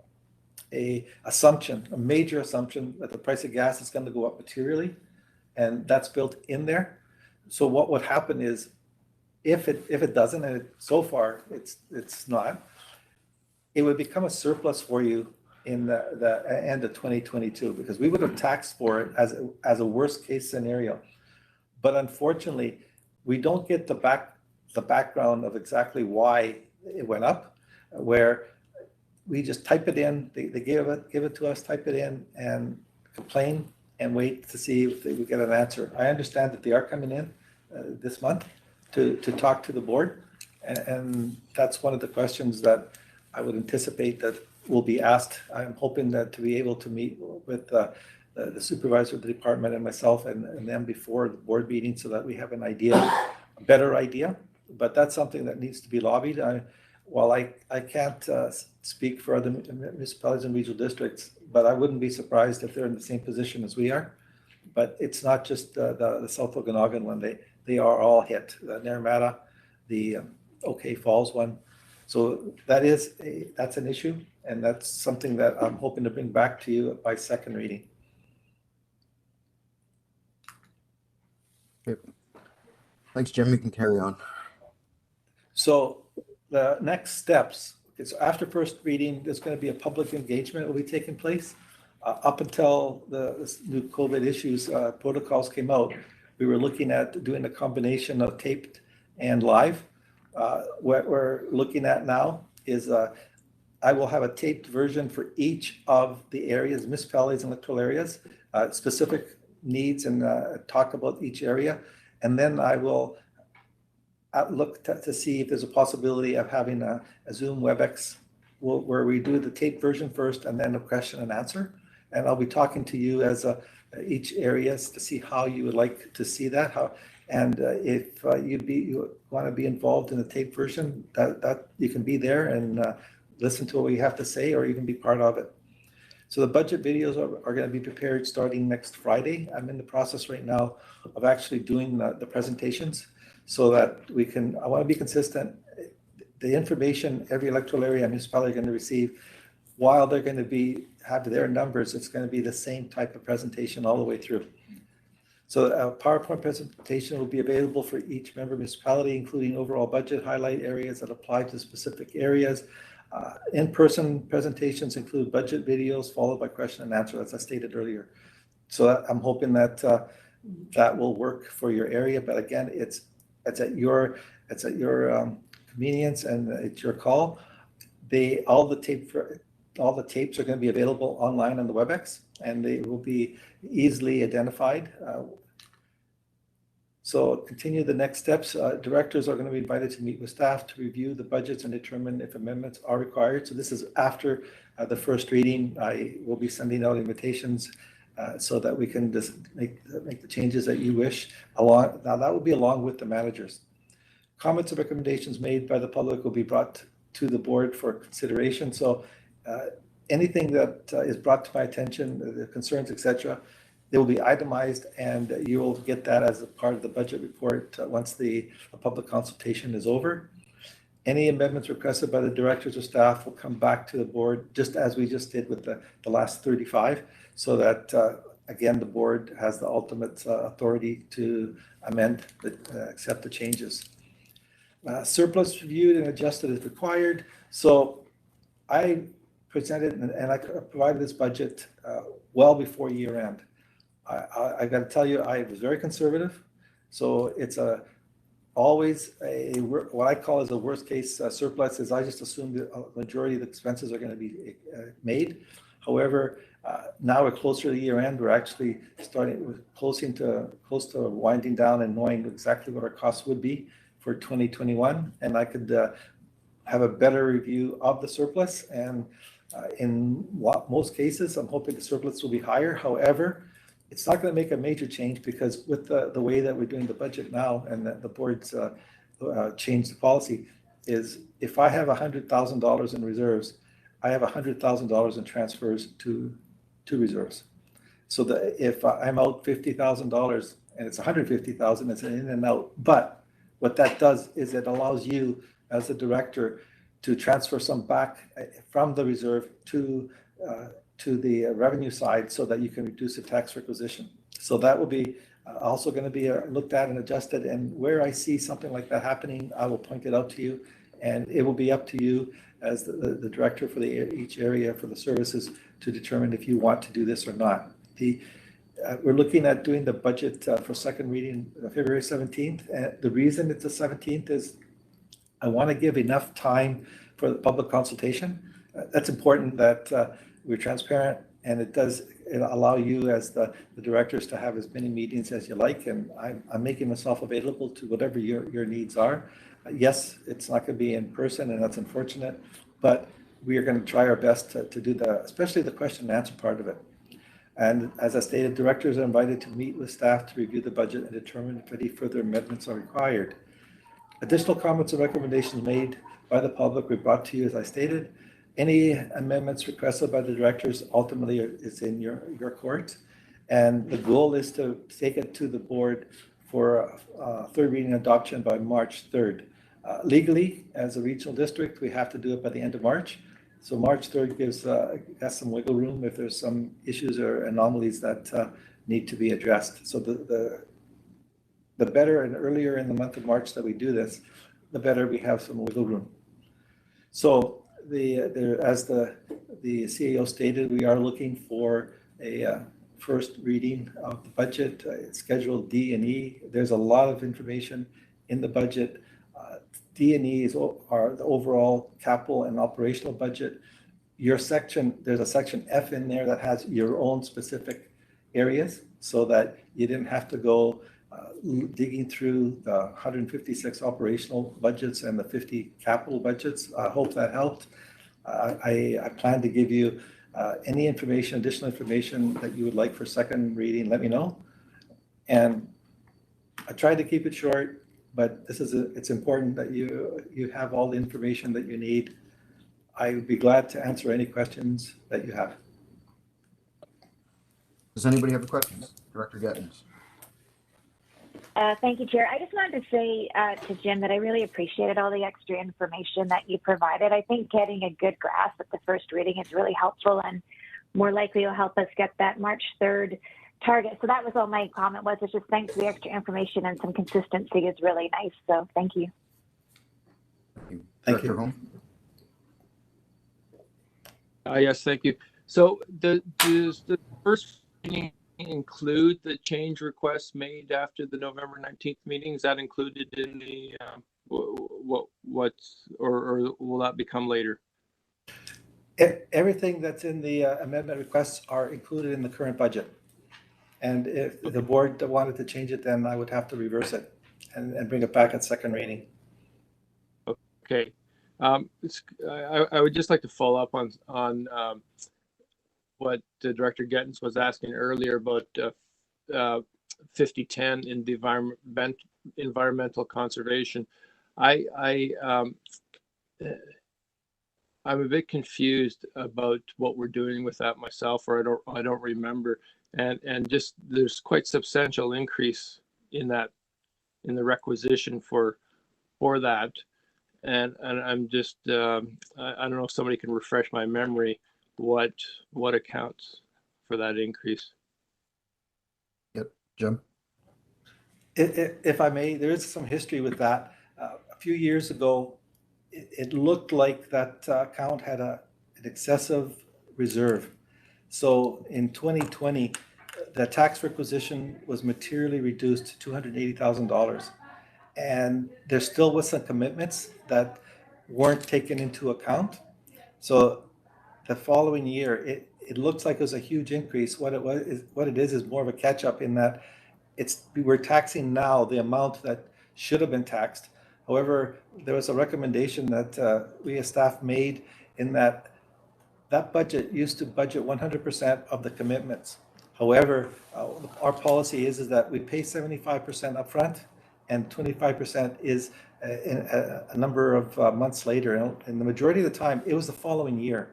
major assumption that the price of gas is going to go up materially, and that's built in there. So what would happen is, if it doesn't, and so far it's not, it would become a surplus for you in the end of 2022, because we would have taxed for it as a worst case scenario. But unfortunately, we don't get the background of exactly why it went up, where we just type it in, they give it to us, type it in and complain and wait to see if we get an answer. I understand that they are coming in this month to talk to the board. And that's one of the questions that I would anticipate that will be asked. I'm hoping that to be able to meet with the supervisor of the department and myself and them before the board meeting so that we have a better idea. But that's something that needs to be lobbied. While I can't speak for other municipalities and regional districts, but I wouldn't be surprised if they're in the same position as we are. But it's not just the South Okanagan one. They are all hit. The Naramata, the OK Falls one. So that's an issue, and that's something that I'm hoping to bring back to you by second reading. Okay. Thanks, Jim. You can carry on. So the next steps, is after first reading, there's going to be a public engagement that will be taking place. Up until the new COVID issues protocols came out, we were looking at doing a combination of taped and live. What we're looking at now is I will have a taped version for each of the areas, municipalities and electoral areas, specific needs, and talk about each area. And then I will look to see if there's a possibility of having a Zoom WebEx where we do the tape version first and then a question and answer. And I'll be talking to you as each areas to see how you would like to see that. If you want to be involved in the tape version, that you can be there and listen to what we have to say, or you can be part of it. So the budget videos are going to be prepared starting next Friday. I'm in the process right now of actually doing the presentations so that I want to be consistent. The information every electoral area and municipality are going to receive, while they're going to have their numbers, it's going to be the same type of presentation all the way through. So a PowerPoint presentation will be available for each member municipality, including overall budget highlight areas that apply to specific areas. In-person presentations include budget videos followed by question and answer, as I stated earlier. So I'm hoping that that will work for your area. But again, it's at your convenience and it's your call. All the tapes are going to be available online on the WebEx, and they will be easily identified. So continue the next steps. Directors are going to be invited to meet with staff to review the budgets and determine if amendments are required. So this is after the first reading. I will be sending out invitations so that we can just make the changes that you wish. Now that will be along with the managers. Comments and recommendations made by the public will be brought to the board for consideration. So anything that is brought to my attention, the concerns, etc., they will be itemized, and you will get that as a part of the budget report once the public consultation is over. Any amendments requested by the directors or staff will come back to the board, just as we just did with the last 35, so that, again, the board has the ultimate authority to amend, accept the changes. Surplus reviewed and adjusted as required. So I presented and I provided this budget well before year end. I got to tell you, I was very conservative. So it's always what I call as a worst case surplus is I just assume that a majority of the expenses are going to be made. However, now we're closer to the year end. We're actually close to winding down and knowing exactly what our costs would be for 2021. And I could have a better review of the surplus. And in most cases, I'm hoping the surplus will be higher. However, it's not going to make a major change because with the way that we're doing the budget now and the board's changed the policy is if I have $100,000 in reserves, I have $100,000 in transfers to reserves. So that if I'm out $50,000 and it's $150,000, it's an in and out. But what that does is it allows you as a director to transfer some back from the reserve to the revenue side so that you can reduce the tax requisition. So that will be also going to be looked at and adjusted. And where I see something like that happening, I will point it out to you. And it will be up to you as the director for each area for the services to determine if you want to do this or not. We're looking at doing the budget for second reading February 17th. And the reason it's the 17th is I want to give enough time for the public consultation. That's important that we're transparent, and it allow you as the directors to have as many meetings as you like. And I'm making myself available to whatever your needs are. Yes, it's not going to be in person, and that's unfortunate, but we are going to try our best to do especially the question and answer part of it. And as I stated, directors are invited to meet with staff to review the budget and determine if any further amendments are required. Additional comments and recommendations made by the public were brought to you, as I stated. Any amendments requested by the directors ultimately is in your court. And the goal is to take it to the board for third reading adoption by March 3rd. Legally, as a regional district, we have to do it by the end of March. So March 3rd gives us some wiggle room if there's some issues or anomalies that need to be addressed. So the better and earlier in the month of March that we do this, the better we have some wiggle room. So as the CAO stated, we are looking for a first reading of the budget, Schedule D and E. There's a lot of information in the budget. D and E are the overall capital and operational budget. Your section, there's a section F in there that has your own specific areas so that you didn't have to go digging through the 156 operational budgets and the 50 capital budgets. I hope that helped. I plan to give you any information, additional information that you would like for second reading, let me know. And I tried to keep it short, but it's important that you have all the information that you need. I would be glad to answer any questions that you have. Does anybody have questions? Director Gettins. Thank you, Chair. I just wanted to say to Jim that I really appreciated all the extra information that you provided. I think getting a good grasp at the first reading is really helpful and more likely will help us get that March 3rd target. So that was all my comment was. It's just thanks for the extra information and some consistency is really nice. So thank you. Thank you. Yes, thank you. So does the first reading include the change requests made after the November 19th meeting? Is that included in the or will that become later? Everything that's in the amendment requests are included in the current budget. And if the board wanted to change it, then I would have to reverse it and bring it back at second reading. Okay. I would just like to follow up on what Director Gettins was asking earlier about 5010 in the environmental conservation. I'm a bit confused about what we're doing with that myself, or I don't remember. And just there's quite substantial increase in the requisition for that. And I'm just I don't know if somebody can refresh my memory what accounts for that increase. Yep, Jim. If I may, there is some history with that. A few years ago, it looked like that account had an excessive reserve. So in 2020, the tax requisition was materially reduced to $280,000. And there still was some commitments that weren't taken into account. So the following year, it looks like it was a huge increase. What it is more of a catch up in that we're taxing now the amount that should have been taxed. However, there was a recommendation that we as staff made in that budget used to budget 100% of the commitments. However, our policy is that we pay 75% upfront and 25% is a number of months later. And the majority of the time, it was the following year.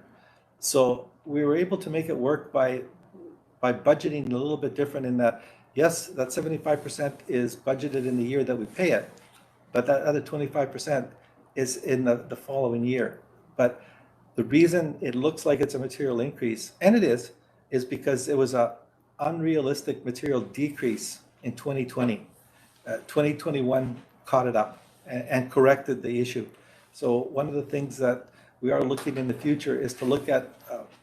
So we were able to make it work by budgeting a little bit different in that, yes, that 75% is budgeted in the year that we pay it, but that other 25% is in the following year. But the reason it looks like it's a material increase, and it is because it was a unrealistic material decrease in 2020. 2021 caught it up and corrected the issue. So one of the things that we are looking in the future is to look at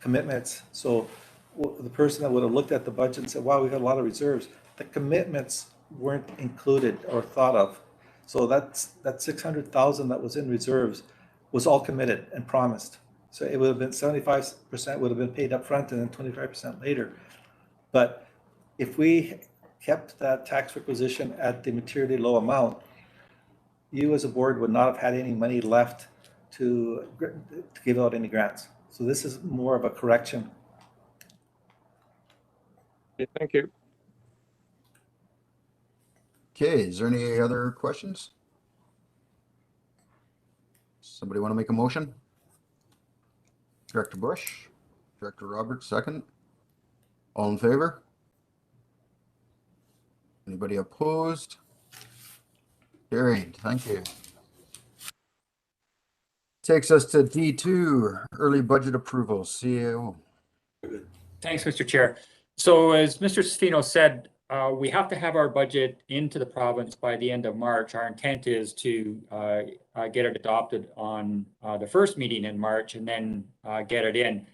commitments. So the person that would have looked at the budget and said, wow, we got a lot of reserves, the commitments weren't included or thought of. So that 600,000 that was in reserves was all committed and promised. So it would have been 75% would have been paid up front and then 25% later. But if we kept that tax requisition at the materially low amount, you as a board would not have had any money left to give out any grants. So this is more of a correction. Okay, thank you. Okay, is there any other questions? Somebody want to make a motion? Director Bush, Director Roberts, second. All in favor? Anybody opposed? Carried, thank you. Takes us to D2, early budget approval, CEO. Thanks, Mr. Chair. So as Mr. Sfino said, we have to have our budget into the province by the end of March. Our intent is to get it adopted on the first meeting in March and then get it in.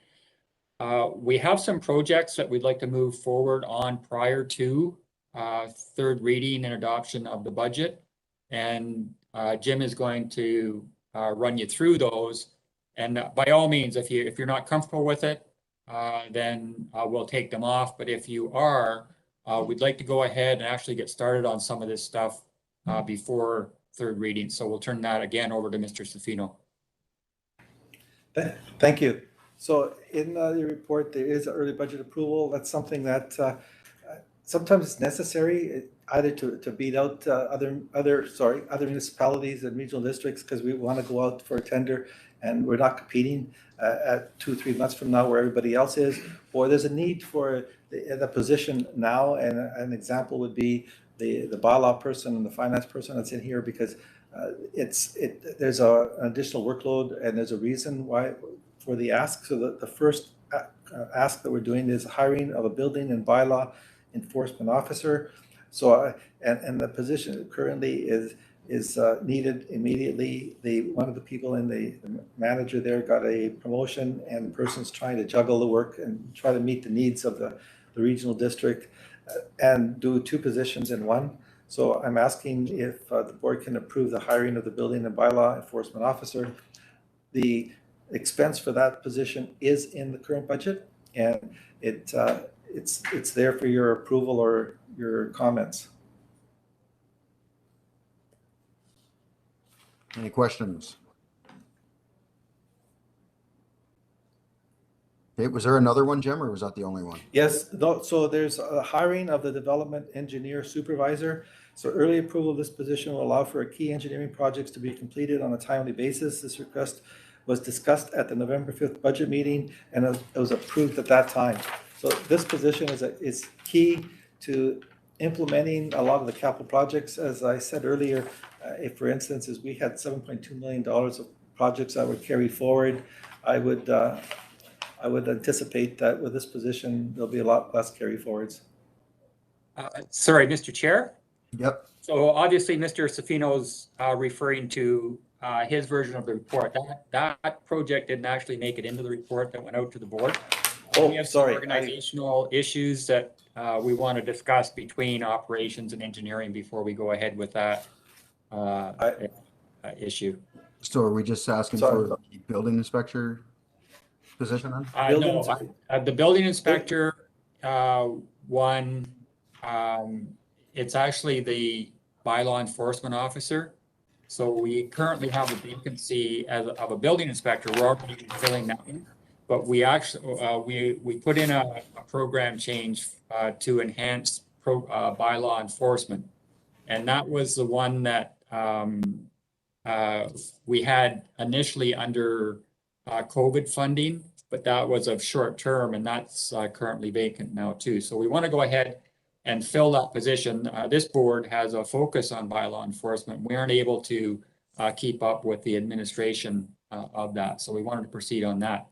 We have some projects that we'd like to move forward on prior to third reading and adoption of the budget. And Jim is going to run you through those. And by all means, if you're not comfortable with it, then we'll take them off. But if you are, we'd like to go ahead and actually get started on some of this stuff before third reading. So we'll turn that again over to Mr. Safino. Thank you. So in the report, there is early budget approval. That's something that sometimes it's necessary either to beat out other municipalities and regional districts because we want to go out for a tender and we're not competing at 2-3 months from now where everybody else is, or there's a need for the position now. And an example would be the bylaw person and the finance person that's in here because there's an additional workload and there's a reason why for the ask. So the first ask that we're doing is hiring of a building and bylaw enforcement officer. So and the position currently is needed immediately. One of the people in the manager there got a promotion and the person's trying to juggle the work and try to meet the needs of the regional district and do 2 positions in one. So I'm asking if the board can approve the hiring of the building and bylaw enforcement officer. The expense for that position is in the current budget, and it's there for your approval or your comments. Any questions? Okay, was there another one, Jim, or was that the only one? Yes, so there's a hiring of the development engineer supervisor. So early approval of this position will allow for key engineering projects to be completed on a timely basis. This request was discussed at the November 5th budget meeting and it was approved at that time. So this position is key to implementing a lot of the capital projects. As I said earlier, if for instance, as we had $7.2 million of projects that were carried forward, I would anticipate that with this position, there'll be a lot less carry forwards. Sorry, Mr. Chair. Yep. So obviously, Mr. Safino's referring to his version of the report. That project didn't actually make it into the report that went out to the board. Oh, we have sorry. some organizational issues that we want to discuss between operations and engineering before we go ahead with that issue. So are we just asking for the building inspector position then? No, the building inspector one, it's actually the bylaw enforcement officer. So we currently have a vacancy of a building inspector. We're already filling that in, but we actually we put in a program change to enhance bylaw enforcement, and that was the one that we had initially under COVID funding, but that was of short term, and that's currently vacant now too. So we want to go ahead and fill that position. This board has a focus on bylaw enforcement. We aren't able to keep up with the administration of that, so we wanted to proceed on that.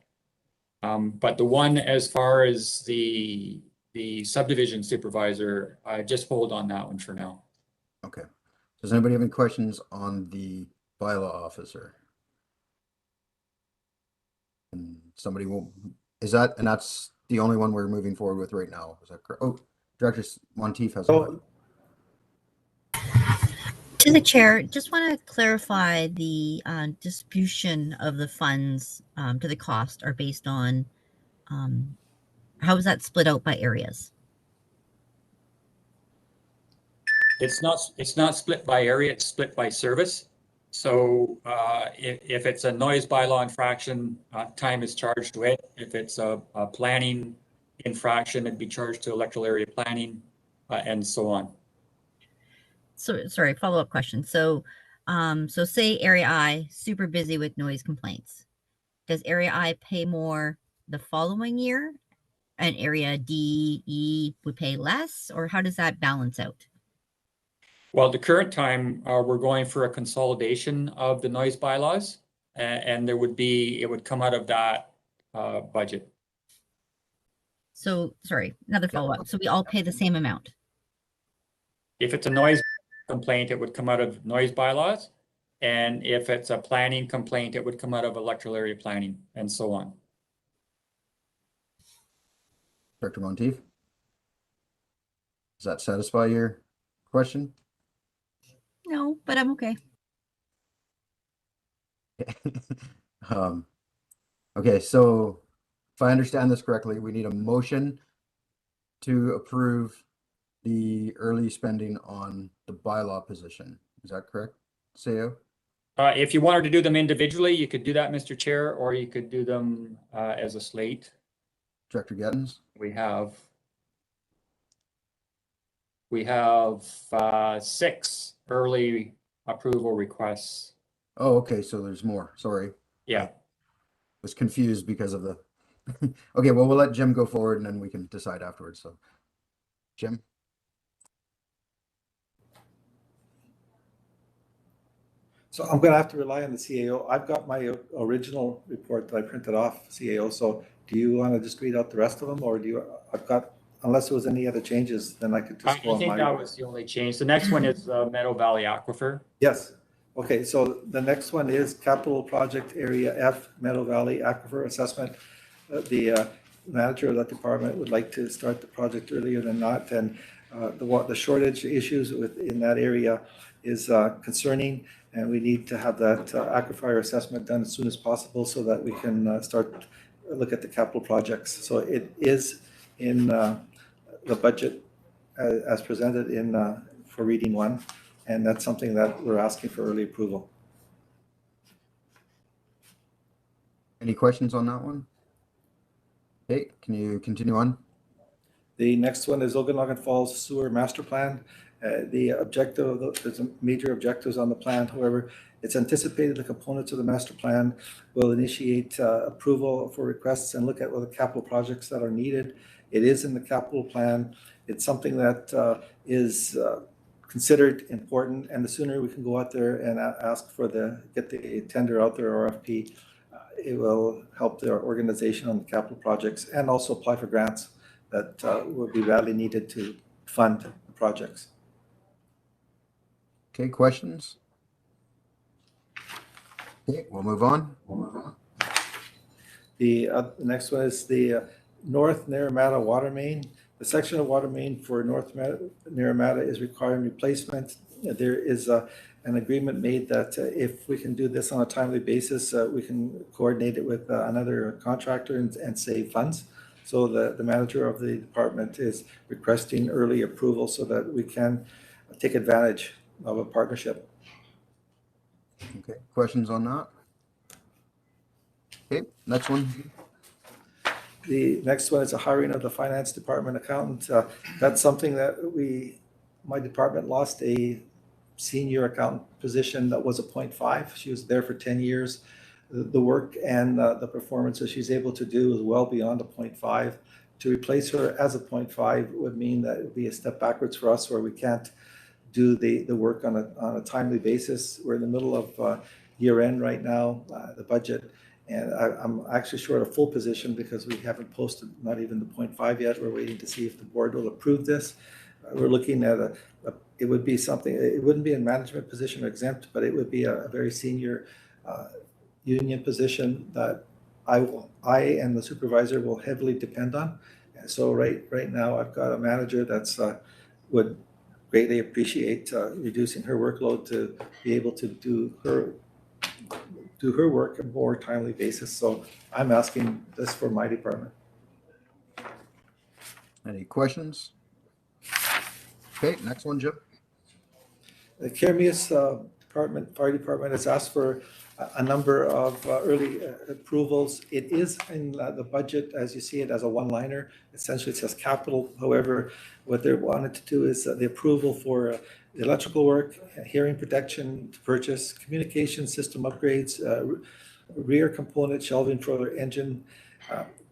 But the one as far as the subdivision supervisor, just hold on that one for now. Okay. Does anybody have any questions on the bylaw officer? And somebody will, and that's the only one we're moving forward with right now. Is that correct? Oh, Director Monteith has a To the chair, just want to clarify the distribution of the funds to the cost are based on, how is that split out by areas? It's not split by area, it's split by service. So if it's a noise bylaw infraction, time is charged to it. If it's a planning infraction, it'd be charged to electoral area planning, and so on. So sorry, follow-up question. So so say area I super busy with noise complaints. Does area I pay more the following year and area D, E would pay less, or how does that balance out? Well, the current time, we're going for a consolidation of the noise bylaws, and it would come out of that budget. So sorry, another follow-up. So we all pay the same amount? If it's a noise complaint, it would come out of noise bylaws. And if it's a planning complaint, it would come out of electoral area planning, and so on. Director Monteith? Does that satisfy your question? No, but I'm okay. Okay, so if I understand this correctly, we need a motion to approve the early spending on the bylaw position. Is that correct, Seo? If you wanted to do them individually, you could do that, Mr. Chair, or you could do them as a slate. Director Gettens? We have 6 early approval requests. Oh, okay, so there's more. Sorry. Yeah. Was confused because of the okay, well, we'll let Jim go forward and then we can decide afterwards. So Jim? So I'm gonna have to rely on the CAO. I've got my original report that I printed off CAO. So do you want to just read out the rest of them, or do you, unless there was any other changes, then I could I just go on think my. that was the only change. The next one is Meadow Valley Aquifer. Yes. Okay, so the next one is Capital Project Area F, Meadow Valley Aquifer Assessment. The manager of that department would like to start the project earlier than not, and the shortage issues in that area is concerning, and we need to have that aquifer assessment done as soon as possible so that we can look at the capital projects. So it is in the budget as presented for reading 1. And that's something that we're asking for early approval. Any questions on that one? Okay, can you continue on? The next one is Okanagan Falls Sewer Master Plan. The objective, there's major objectives on the plan. However, it's anticipated the components of the master plan will initiate approval for requests and look at what the capital projects that are needed. It is in the capital plan. It's something that is considered important, and the sooner we can go out there and ask for get the tender out there, RFP, it will help their organization on the capital projects and also apply for grants that will be badly needed to fund the projects. Okay, questions? Okay, we'll move on. The next one is the North Naramata Water Main. The section of water main for North Naramata is requiring replacement. There is an agreement made that if we can do this on a timely basis, we can coordinate it with another contractor and save funds. So the manager of the department is requesting early approval so that we can take advantage of a partnership. Okay, questions on that? Okay, next one. The next one is a hiring of the finance department accountant. That's something that my department lost a senior accountant position that was a 0.5. She was there for 10 years. The work and the performance that she's able to do is well beyond a 0.5. To replace her as a 0.5 would mean that it would be a step backwards for us, where we can't do the work on a timely basis. We're in the middle of year end right now, the budget. And I'm actually short a full position because we haven't posted not even the 0.5 yet. We're waiting to see if the board will approve this. We're looking at it would be something, it wouldn't be a management position or exempt, but it would be a very senior union position that I and the supervisor will heavily depend on. And so right now I've got a manager that's would greatly appreciate reducing her workload to be able to do her work on a more timely basis. So I'm asking this for my department. Any questions? Okay, next one, Jim. The Kermias fire department has asked for a number of early approvals. It is in the budget, as you see it, as a one-liner. Essentially, it says capital. However, what they wanted to do is the approval for the electrical work, hearing protection to purchase, communication system upgrades, rear component shelving for their engine,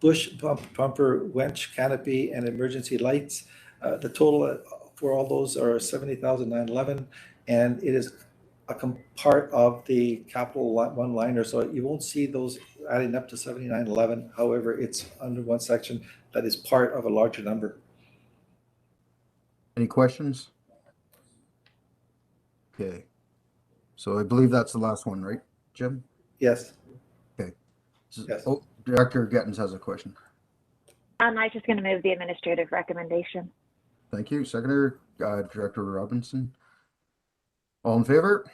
bush bumper, winch, canopy, and emergency lights. The total for all those are $70,911, and it is a part of the capital one-liner, so you won't see those adding up to $79,11. However, it's under one section that is part of a larger number. Any questions? Okay, so I believe that's the last one, right, Jim? Yes. Okay. Yes. Oh, Director Gettens has a question. I'm just going to move the administrative recommendation. Thank you. Seconder, Director Robinson. All in favor?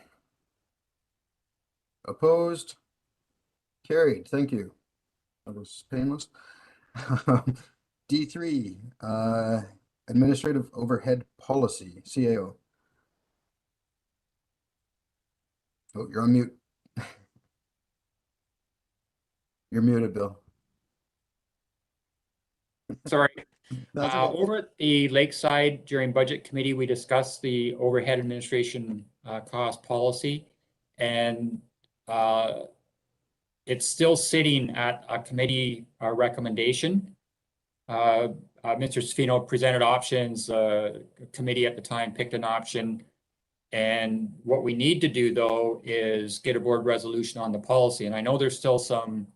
Opposed? Carried. Thank you. That was painless. D3, Administrative Overhead Policy, CAO. Oh, you're on mute. You're muted, Bill. Sorry. That's okay. Over at the Lakeside during Budget Committee, we discussed the overhead administration cost policy, and it's still sitting at a committee recommendation. Mr. Sfino presented options. Committee at the time picked an option. And what we need to do, though, is get a board resolution on the policy. And I know there's still some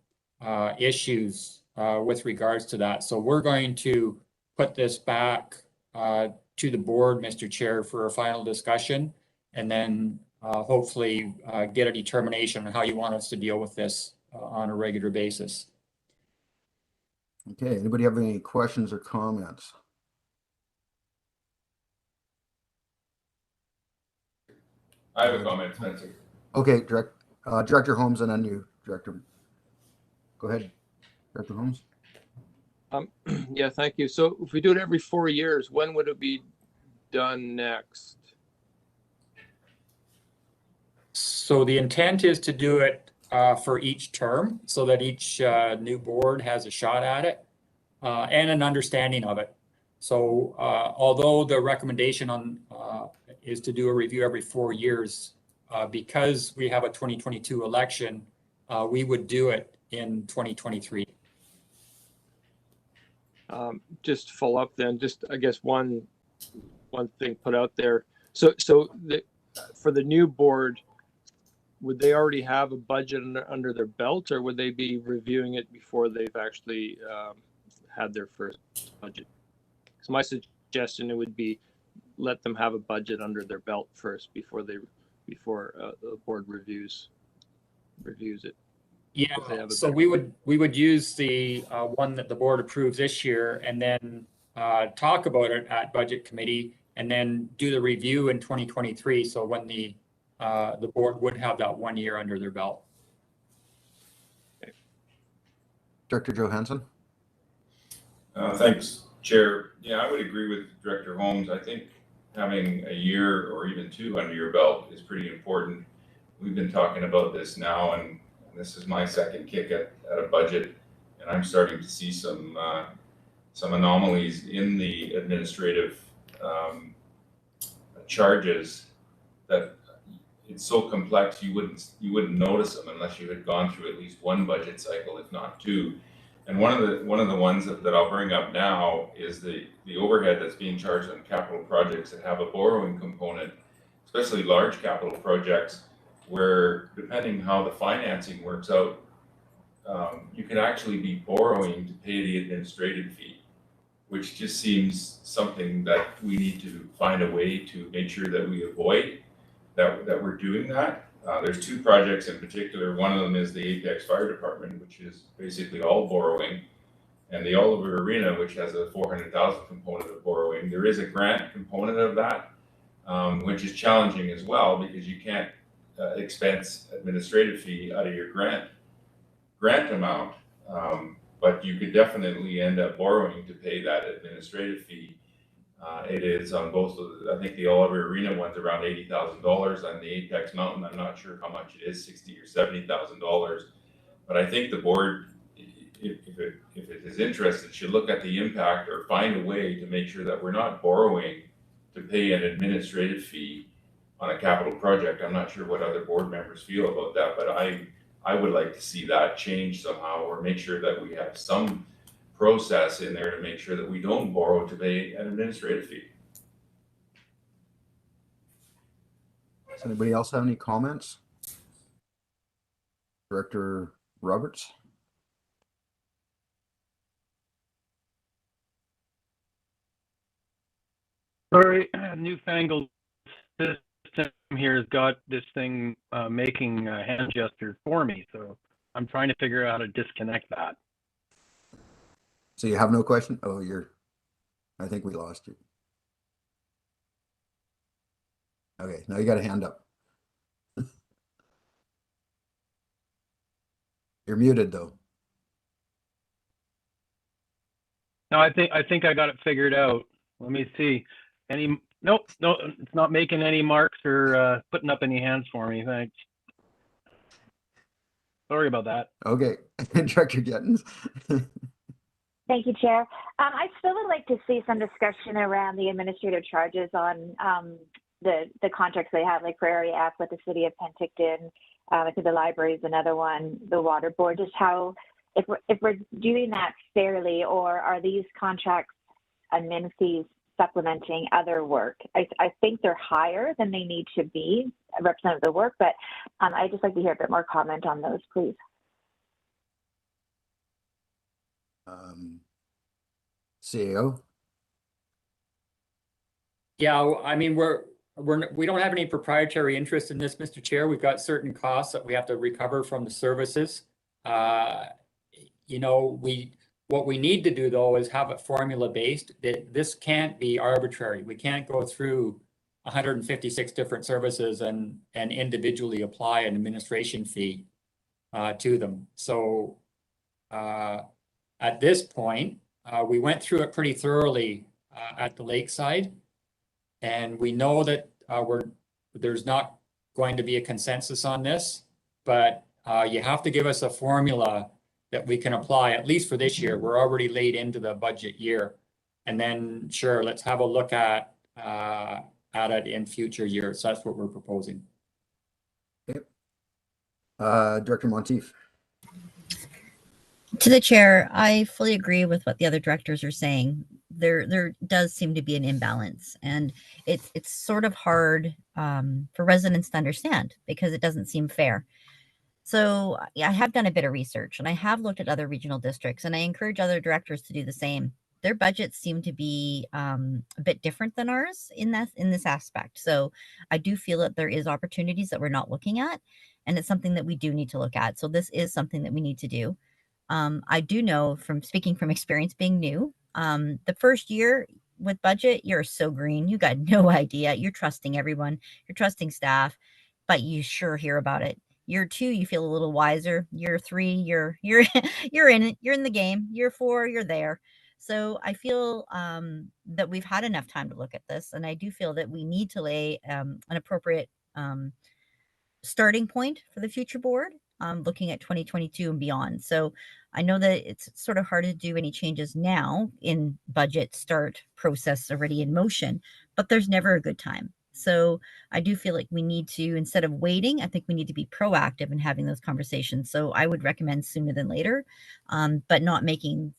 issues with regards to that. So we're going to put this back to the board, Mr. Chair, for a final discussion, and then hopefully get a determination on how you want us to deal with this on a regular basis. Okay, anybody have any questions or comments? I have a comment, Spencer. Okay, Director Holmes, and then you, Director. Go ahead, Director Holmes. Yeah, thank you. So if we do it every 4 years, when would it be done next? So the intent is to do it for each term so that each new board has a shot at it and an understanding of it. So although the recommendation on is to do a review every 4 years, because we have a 2022 election, we would do it in 2023. Just to follow up then, just I guess one thing put out there. So for the new board, would they already have a budget under their belt, or would they be reviewing it before they've actually had their first budget? So my suggestion, it would be let them have a budget under their belt first before the board reviews it. Yeah, so we would use the one that the board approves this year, and then talk about it at budget committee, and then do the review in 2023. So when the board would have that 1 year under their belt. Okay. Director Johansson. Thanks, Chair. Yeah, I would agree with Director Holmes. I think having a year or even 2 under your belt is pretty important. We've been talking about this now, and this is my second kick at a budget, and I'm starting to see some anomalies in the administrative charges that it's so complex you wouldn't notice them unless you had gone through at least one budget cycle, if not 2. And one of the ones that I'll bring up now is the overhead that's being charged on capital projects that have a borrowing component, especially large capital projects, where depending how the financing works out, you can actually be borrowing to pay the administrative fee, which just seems something that we need to find a way to make sure that we avoid that we're doing that. There's 2 projects in particular. One of them is the Apex Fire Department, which is basically all borrowing, and the Oliver Arena, which has a $400,000 component of borrowing. There is a grant component of that, which is challenging as well, because you can't expense administrative fee out of your grant amount, but you could definitely end up borrowing to pay that administrative fee. It is on both of the, I think the Oliver Arena one's around $80,000. On the Apex Mountain, I'm not sure how much it is, $60,000 or $70,000. But I think the board, if it is interested, should look at the impact or find a way to make sure that we're not borrowing to pay an administrative fee on a capital project. I'm not sure what other board members feel about that, but I would like to see that change somehow, or make sure that we have some process in there to make sure that we don't borrow to pay an administrative fee. Does anybody else have any comments? Director Roberts. Sorry, newfangled system here has got this thing making hand gestures for me, so I'm trying to figure out how to disconnect that. So you have no question? Oh, I think we lost you. Okay, now you got a hand up. You're muted though. No, I think I got it figured out. Let me see. Nope, no, it's not making any marks or putting up any hands for me. Thanks. Sorry about that. Okay, Director Gettins. Thank you, Chair. I still would like to see some discussion around the administrative charges on the contracts they have, like for Area F with the City of Penticton. I think the library is another one, the Water Board. Just how, if we're doing that fairly, or are these contracts admin fees supplementing other work? I think they're higher than they need to be, representative of the work, but I'd just like to hear a bit more comment on those, please. CAO. Yeah, I mean, we don't have any proprietary interest in this, Mr. Chair. We've got certain costs that we have to recover from the services. You know, what we need to do though is have it formula based. This can't be arbitrary. We can't go through 156 different services and individually apply an administration fee to them. So at this point, we went through it pretty thoroughly at the Lakeside, and we know that there's not going to be a consensus on this, but you have to give us a formula that we can apply, at least for this year. We're already late into the budget year. And then, sure, let's have a look at it in future years. So that's what we're proposing. Okay. Director Monteith. To the chair, I fully agree with what the other directors are saying. There does seem to be an imbalance, and it's sort of hard for residents to understand because it doesn't seem fair. So yeah, I have done a bit of research, and I have looked at other regional districts, and I encourage other directors to do the same. Their budgets seem to be a bit different than ours in this aspect. So I do feel that there is opportunities that we're not looking at, and it's something that we do need to look at. So this is something that we need to do. I do know from speaking from experience being new, the first year with budget, you're so green. You got no idea. You're trusting everyone. You're trusting staff, but you sure hear about it. Year 2, you feel a little wiser. Year 3, you're you're in it. You're in the game. Year 4, you're there. So I feel that we've had enough time to look at this, and I do feel that we need to lay an appropriate starting point for the future board, looking at 2022 and beyond. So I know that it's sort of hard to do any changes now in budget start process already in motion, but there's never a good time. So I do feel like we need to, instead of waiting, I think we need to be proactive in having those conversations. So I would recommend sooner than later, but not making,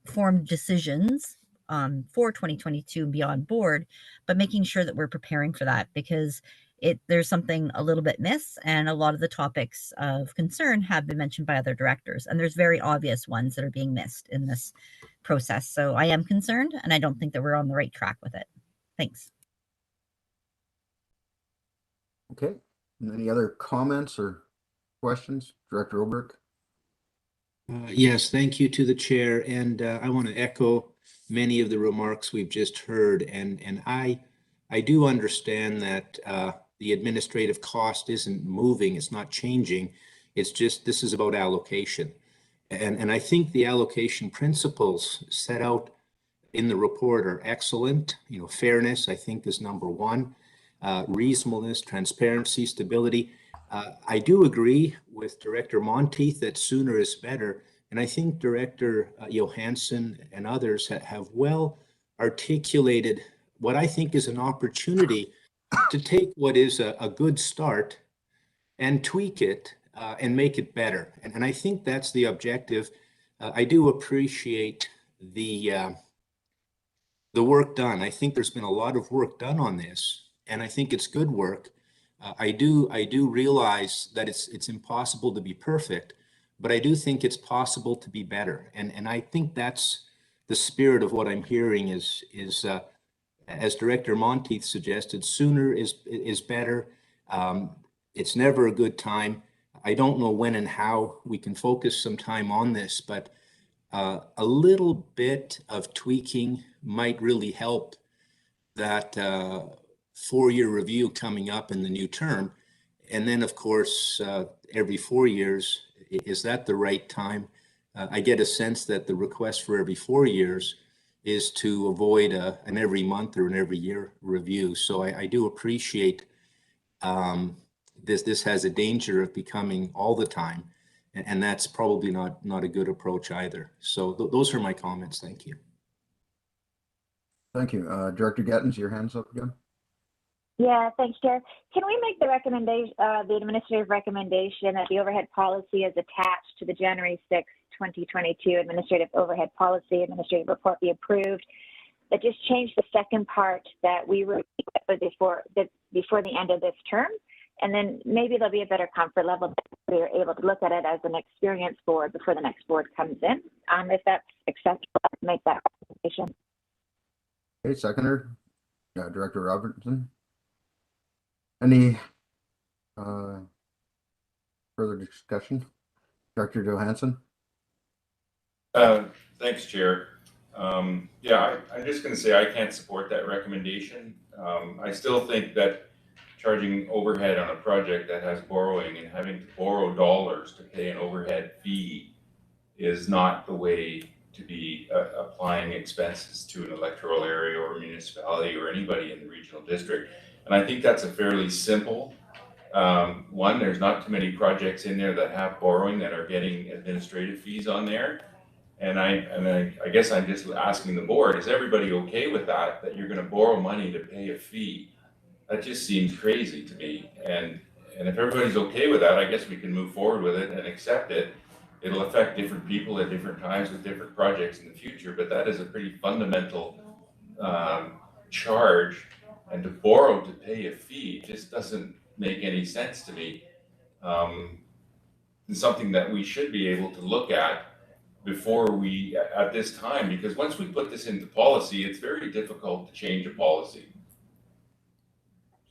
formed decisions for 2022 and beyond board, but making sure that we're preparing for that, because there's something a little bit miss, and a lot of the topics of concern have been mentioned by other directors, and there's very obvious ones that are being missed in this process. So I am concerned, and I don't think that we're on the right track with it. Thanks. Okay. Any other comments or questions? Director Oberg? Yes, thank you to the chair. And I want to echo many of the remarks we've just heard. And I do understand that the administrative cost isn't moving, it's not changing. It's just, this is about allocation. And I think the allocation principles set out in the report are excellent. Fairness, I think, is number one. Reasonableness, transparency, stability. I do agree with Director Monteith that sooner is better. And I think Director Johansson and others have well articulated what I think is an opportunity to take what is a good start and tweak it and make it better. And I think that's the objective. I do appreciate the work done. I think there's been a lot of work done on this, and I think it's good work. I do realize that it's impossible to be perfect, but I do think it's possible to be better. And I think that's the spirit of what I'm hearing is as Director Monteith suggested, sooner is better. It's never a good time. I don't know when and how we can focus some time on this, but a little bit of tweaking might really help that 4-year review coming up in the new term. And then, of course, every 4 years, is that the right time? I get a sense that the request for every 4 years is to avoid an every month or an every year review. So I do appreciate this has a danger of becoming all the time. And that's probably not a good approach either. So those are my comments. Thank you. Thank you. Director Gettens, your hand's up again. Yeah, thanks, Chair. Can we make the recommendation, the administrative recommendation that the overhead policy is attached to the January 6, 2022 administrative overhead policy administrative report be approved? That just change the second part that we were before the end of this term, and then maybe there'll be a better comfort level that we're able to look at it as an experienced board before the next board comes in. If that's acceptable, make that recommendation. Okay, seconder, Director Robertson. Any further discussion? Director Johansson? Thanks, Chair. Yeah, I'm just going to say I can't support that recommendation. I still think that charging overhead on a project that has borrowing and having to borrow dollars to pay an overhead fee is not the way to be applying expenses to an electoral area or municipality or anybody in the regional district. And I think that's a fairly simple one. There's not too many projects in there that have borrowing that are getting administrative fees on there. And I guess I'm just asking the board, is everybody okay with that, that you're going to borrow money to pay a fee? That just seems crazy to me. And if everybody's okay with that, I guess we can move forward with it and accept it. It'll affect different people at different times with different projects in the future, but that is a pretty fundamental charge. And to borrow to pay a fee just doesn't make any sense to me. It's something that we should be able to look at before we, at this time, because once we put this into policy, it's very difficult to change a policy.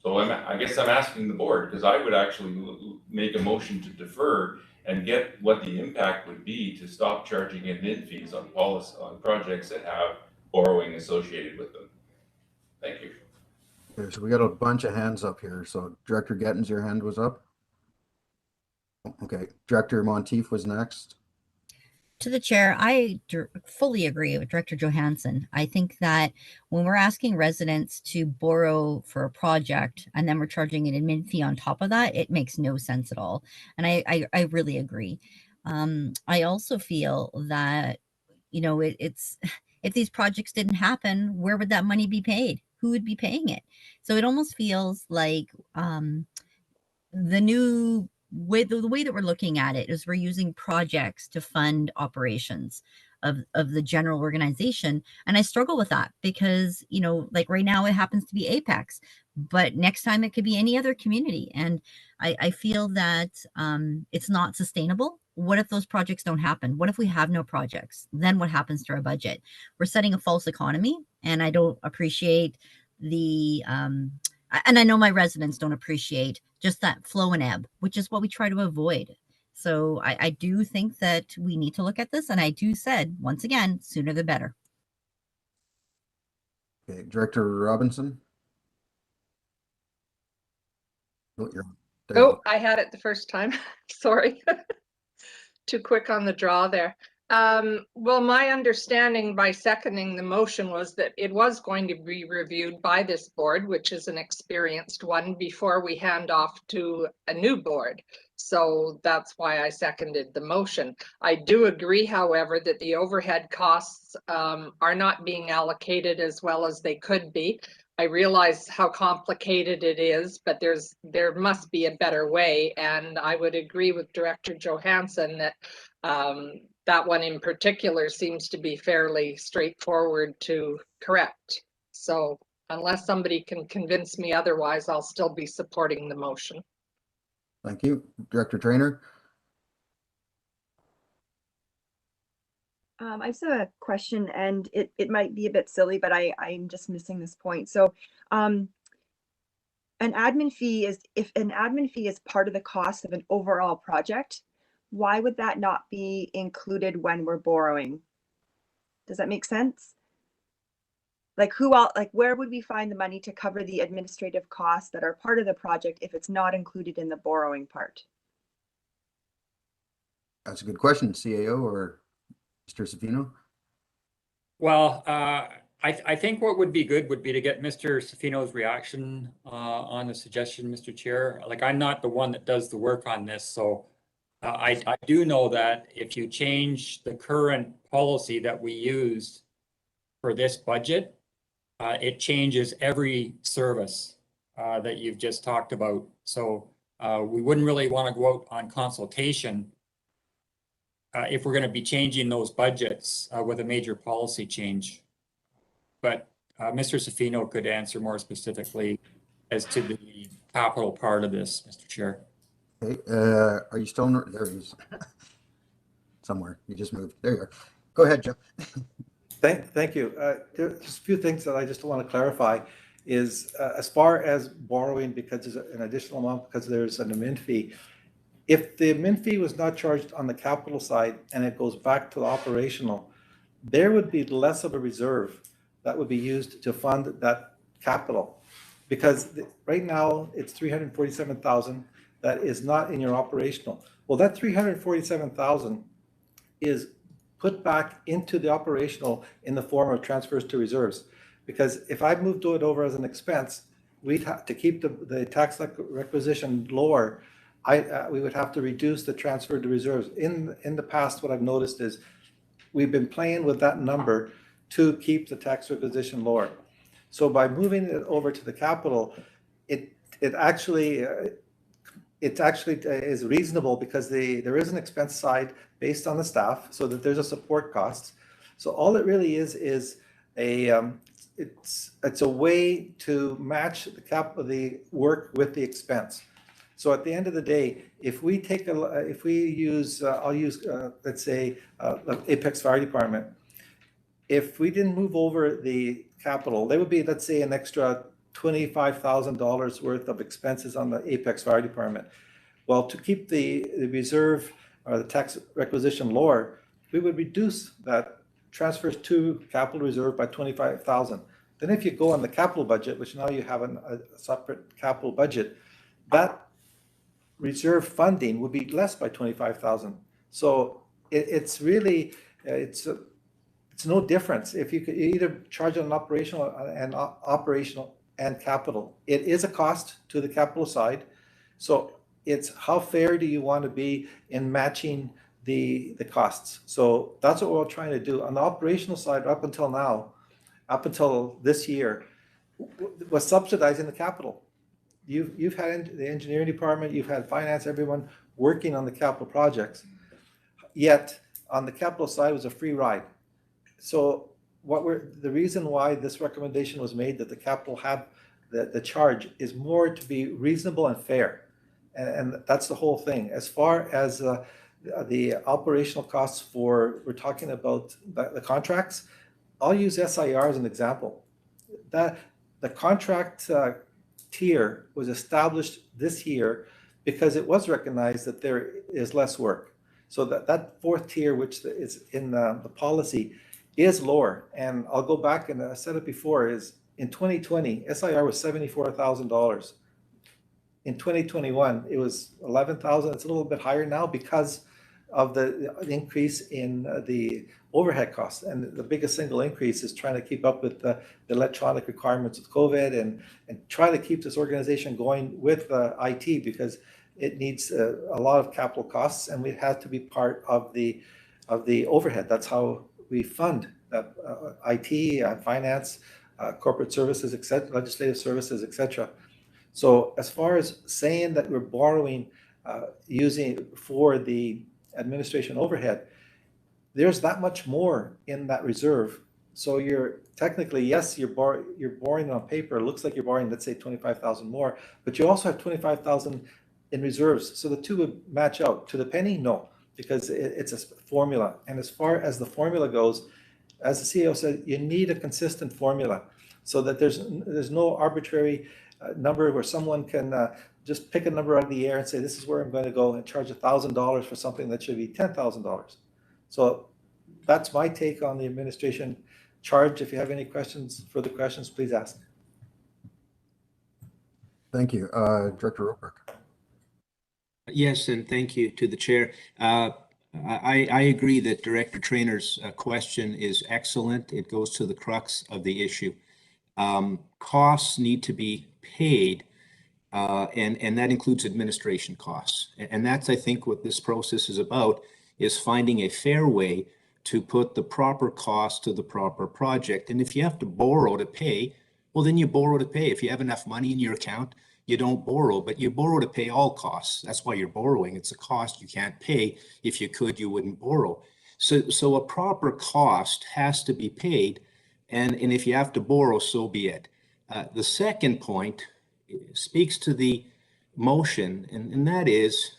So I guess I'm asking the board, because I would actually make a motion to defer and get what the impact would be to stop charging admin fees on projects that have borrowing associated with them. Thank you. Okay, so we got a bunch of hands up here. So Director Gettens, your hand was up. Okay, Director Monteith was next. To the chair, I fully agree with Director Johansson. I think that when we're asking residents to borrow for a project and then we're charging an admin fee on top of that, it makes no sense at all. And I really agree. I also feel that, you know, it's if these projects didn't happen, where would that money be paid? Who would be paying it? So it almost feels like the way that we're looking at it is we're using projects to fund operations of the general organization. And I struggle with that because, you know, like right now it happens to be Apex, but next time it could be any other community. And I feel that it's not sustainable. What if those projects don't happen? What if we have no projects? Then what happens to our budget? We're setting a false economy, and I don't appreciate the and I know my residents don't appreciate just that flow and ebb, which is what we try to avoid. So I do think that we need to look at this, and I do said, once again, sooner the better. Okay, Director Robinson. Oh, I had it the first time. Sorry. Too quick on the draw there. Well, my understanding by seconding the motion was that it was going to be reviewed by this board, which is an experienced one, before we hand off to a new board. So that's why I seconded the motion. I do agree, however, that the overhead costs are not being allocated as well as they could be. I realize how complicated it is, but there must be a better way. And I would agree with Director Johansson that that one in particular seems to be fairly straightforward to correct. So unless somebody can convince me otherwise, I'll still be supporting the motion. Thank you. Director Trainer. I just have a question, and it might be a bit silly, but I'm just missing this point. So an admin fee is, if an admin fee is part of the cost of an overall project, why would that not be included when we're borrowing? Does that make sense? Like where would we find the money to cover the administrative costs that are part of the project if it's not included in the borrowing part? That's a good question, CAO or Mr. Savino. Well, I think what would be good would be to get Mr. Safino's reaction on the suggestion, Mr. Chair. Like, I'm not the one that does the work on this, so I do know that if you change the current policy that we used for this budget, it changes every service that you've just talked about. So we wouldn't really want to go out on consultation if we're going to be changing those budgets with a major policy change. But Mr. Safino could answer more specifically as to the capital part of this, Mr. Chair. Okay, are you still, there he is. Somewhere, you just moved. There you are. Go ahead, Joe. Thank you. There's just a few things that I just want to clarify is as far as borrowing because there's an additional amount because there's an admin fee. If the admin fee was not charged on the capital side and it goes back to the operational, there would be less of a reserve that would be used to fund that capital. Because right now it's 347,000 that is not in your operational. Well, that 347,000 is put back into the operational in the form of transfers to reserves. Because if I moved it over as an expense, we'd have to keep the tax requisition lower. We would have to reduce the transfer to reserves. In the past, what I've noticed is we've been playing with that number to keep the tax requisition lower. So by moving it over to the capital, it actually is reasonable because there is an expense side based on the staff, so that there's a support cost. So all it really is it's a way to match the work with the expense. So at the end of the day, if we use I'll use let's say Apex Fire Department. If we didn't move over the capital, there would be, let's say, an extra $25,000 worth of expenses on the Apex Fire Department. Well, to keep the reserve or the tax requisition lower, we would reduce that transfers to capital reserve by $25,000. Then if you go on the capital budget, which now you have a separate capital budget, that reserve funding would be less by $25,000. So it's really, it's no difference. If you could either charge on operational and capital, it is a cost to the capital side. So it's how fair do you want to be in matching the costs. So that's what we're trying to do on the operational side. Up until now, up until this year, was subsidizing the capital. You've had the engineering department, you've had finance, everyone working on the capital projects. Yet on the capital side was a free ride. So the reason why this recommendation was made that the capital have the charge is more to be reasonable and fair. And that's the whole thing. As far as the operational costs we're talking about the contracts, I'll use SIR as an example. The contract tier was established this year because it was recognized that there is less work. So that fourth tier, which is in the policy, is lower. And I'll go back and I said it before, is in 2020, SIR was $74,000. In 2021, it was 11,000. It's a little bit higher now because of the increase in the overhead costs. And the biggest single increase is trying to keep up with the electronic requirements of COVID and try to keep this organization going with IT because it needs a lot of capital costs and we have to be part of the overhead. That's how we fund IT, finance, corporate services, etc., legislative services, etc. So as far as saying that we're borrowing using for the administration overhead, there's that much more in that reserve. So you're technically, yes, you're borrowing on paper. It looks like you're borrowing, let's say, 25,000 more, but you also have 25,000 in reserves. So the two would match out to the penny. No, because it's a formula. And as far as the formula goes, as the CEO said, you need a consistent formula so that there's no arbitrary number where someone can just pick a number out of the air and say, this is where I'm going to go and charge $1,000 for something that should be $10,000. So that's my take on the administration charge. If you have any questions, further questions, please ask. Thank you. Director Roper. Yes, and thank you to the chair. I agree that Director Trainer's question is excellent. It goes to the crux of the issue. Costs need to be paid, and that includes administration costs. And that's, I think, what this process is about, is finding a fair way to put the proper cost to the proper project. And if you have to borrow to pay, well, then you borrow to pay. If you have enough money in your account, you don't borrow, but you borrow to pay all costs. That's why you're borrowing. It's a cost you can't pay. If you could, you wouldn't borrow. So a proper cost has to be paid. And if you have to borrow, so be it. The second point speaks to the motion, and that is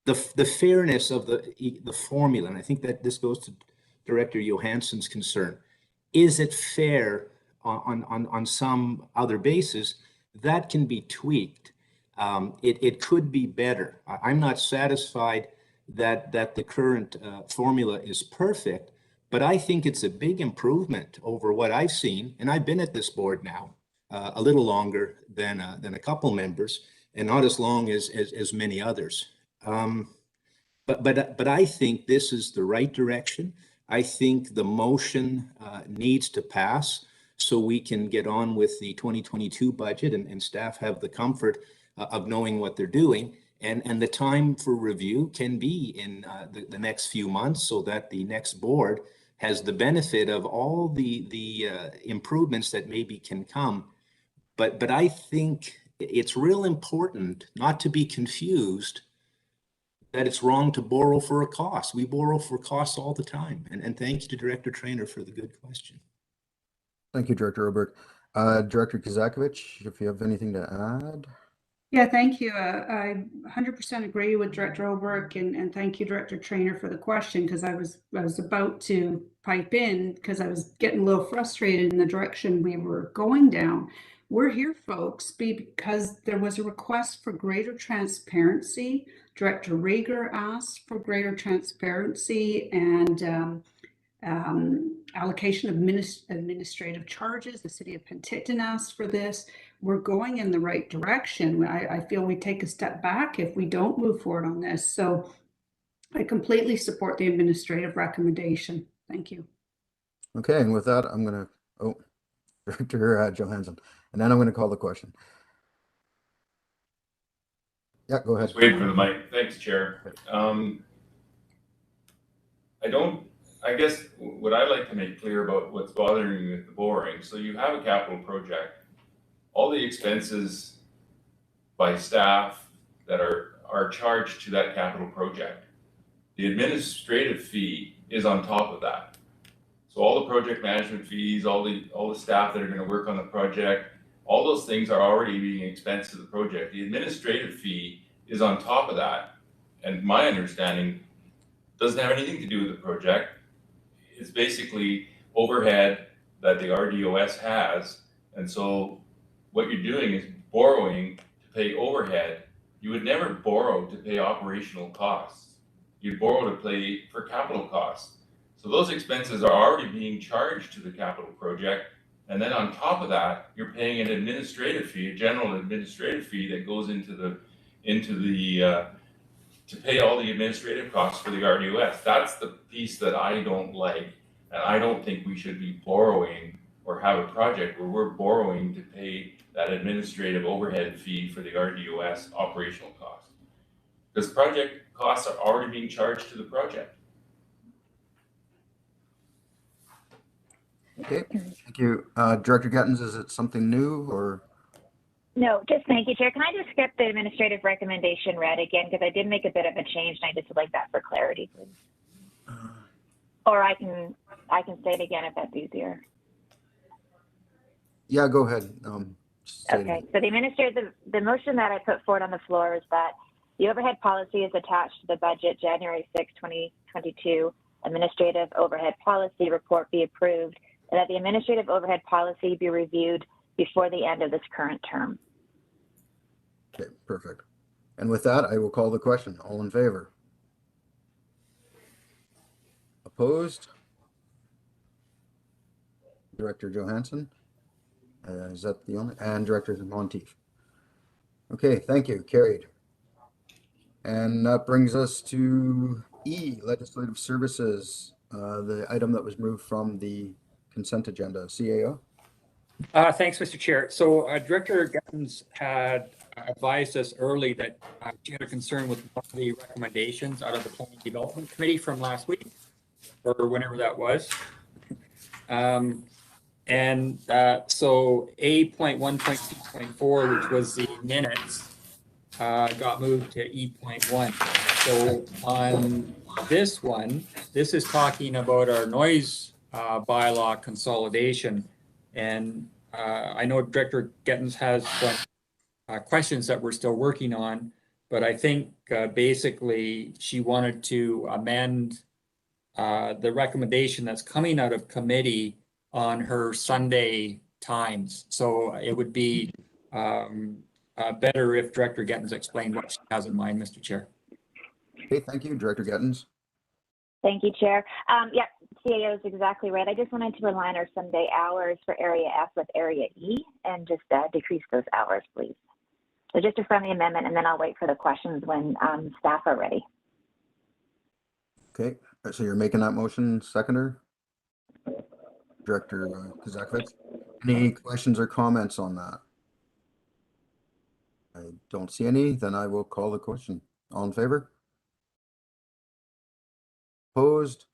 the fairness of the formula. And I think that this goes to Director Johansson's concern. Is it fair on some other basis? That can be tweaked. It could be better. I'm not satisfied that the current formula is perfect, but I think it's a big improvement over what I've seen. And I've been at this board now a little longer than a couple members, and not as long as many others. But I think this is the right direction. I think the motion needs to pass so we can get on with the 2022 budget, and staff have the comfort of knowing what they're doing. And the time for review can be in the next few months, so that the next board has the benefit of all the improvements that maybe can come. But I think it's real important not to be confused that it's wrong to borrow for a cost. We borrow for costs all the time. And thank you to Director Trainer for the good question. Thank you, Director Oberg. Director Kozakovich, if you have anything to add. Yeah, thank you. I 100% agree with Director Oberg, and thank you, Director Trainer, for the question, because I was about to pipe in because I was getting a little frustrated in the direction we were going down. We're here, folks, because there was a request for greater transparency. Director Rager asked for greater transparency and allocation of administrative charges. The City of Penticton asked for this. We're going in the right direction. I feel we take a step back if we don't move forward on this. So I completely support the administrative recommendation. Thank you. Okay, and with that, I'm going to, Director Johansson, and then I'm going to call the question. Yeah, go ahead. Just wait for the mic. Thanks, Chair. I guess what I'd like to make clear about what's bothering me with the borrowing. So you have a capital project, all the expenses by staff that are charged to that capital project. The administrative fee is on top of that. So all the project management fees, all the staff that are going to work on the project, all those things are already being expensed to the project. The administrative fee is on top of that. And my understanding doesn't have anything to do with the project. It's basically overhead that the RDOS has. And so what you're doing is borrowing to pay overhead. You would never borrow to pay operational costs. You'd borrow to pay for capital costs. So those expenses are already being charged to the capital project. And then on top of that, you're paying an administrative fee, a general administrative fee that goes into the to pay all the administrative costs for the RDOS. That's the piece that I don't like. And I don't think we should be borrowing or have a project where we're borrowing to pay that administrative overhead fee for the RDOS operational costs. Because project costs are already being charged to the project. Okay, thank you. Director Gettins, is it something new or? No, just thank you, Chair. Can I just get the administrative recommendation read again? Because I did make a bit of a change and I just would like that for clarity, please. Or I can say it again if that's easier. Yeah, go ahead. Okay, so the motion that I put forward on the floor is that the overhead policy is attached to the budget January 6, 2022 administrative overhead policy report be approved, and that the administrative overhead policy be reviewed before the end of this current term. Okay, perfect. And with that, I will call the question. All in favor? Opposed? Director Johansson? Is that the only? And Director Monteith? Okay, thank you. Carried. And that brings us to E, Legislative Services, the item that was moved from the consent agenda. CAO? Thanks, Mr. Chair. So Director Gettens had advised us early that she had a concern with one of the recommendations out of the Planning Development Committee from last week, or whenever that was. So A.1.2.4, which was the minutes, got moved to E.1. So on this one, this is talking about our noise bylaw consolidation. And I know Director Gettens has some questions that we're still working on, but I think basically she wanted to amend the recommendation that's coming out of committee on her Sunday times. So it would be better if Director Gettens explained what she has in mind, Mr. Chair. Okay, thank you, Director Gettens. Thank you, Chair. Yeah, CAO is exactly right. I just wanted to align our Sunday hours for Area F with Area E and just decrease those hours, please. So just a friendly amendment, and then I'll wait for the questions when staff are ready. Okay, so you're making that motion, seconder? Director Kozakovich? Any questions or comments on that? I don't see any, then I will call the question. All in favor? Opposed?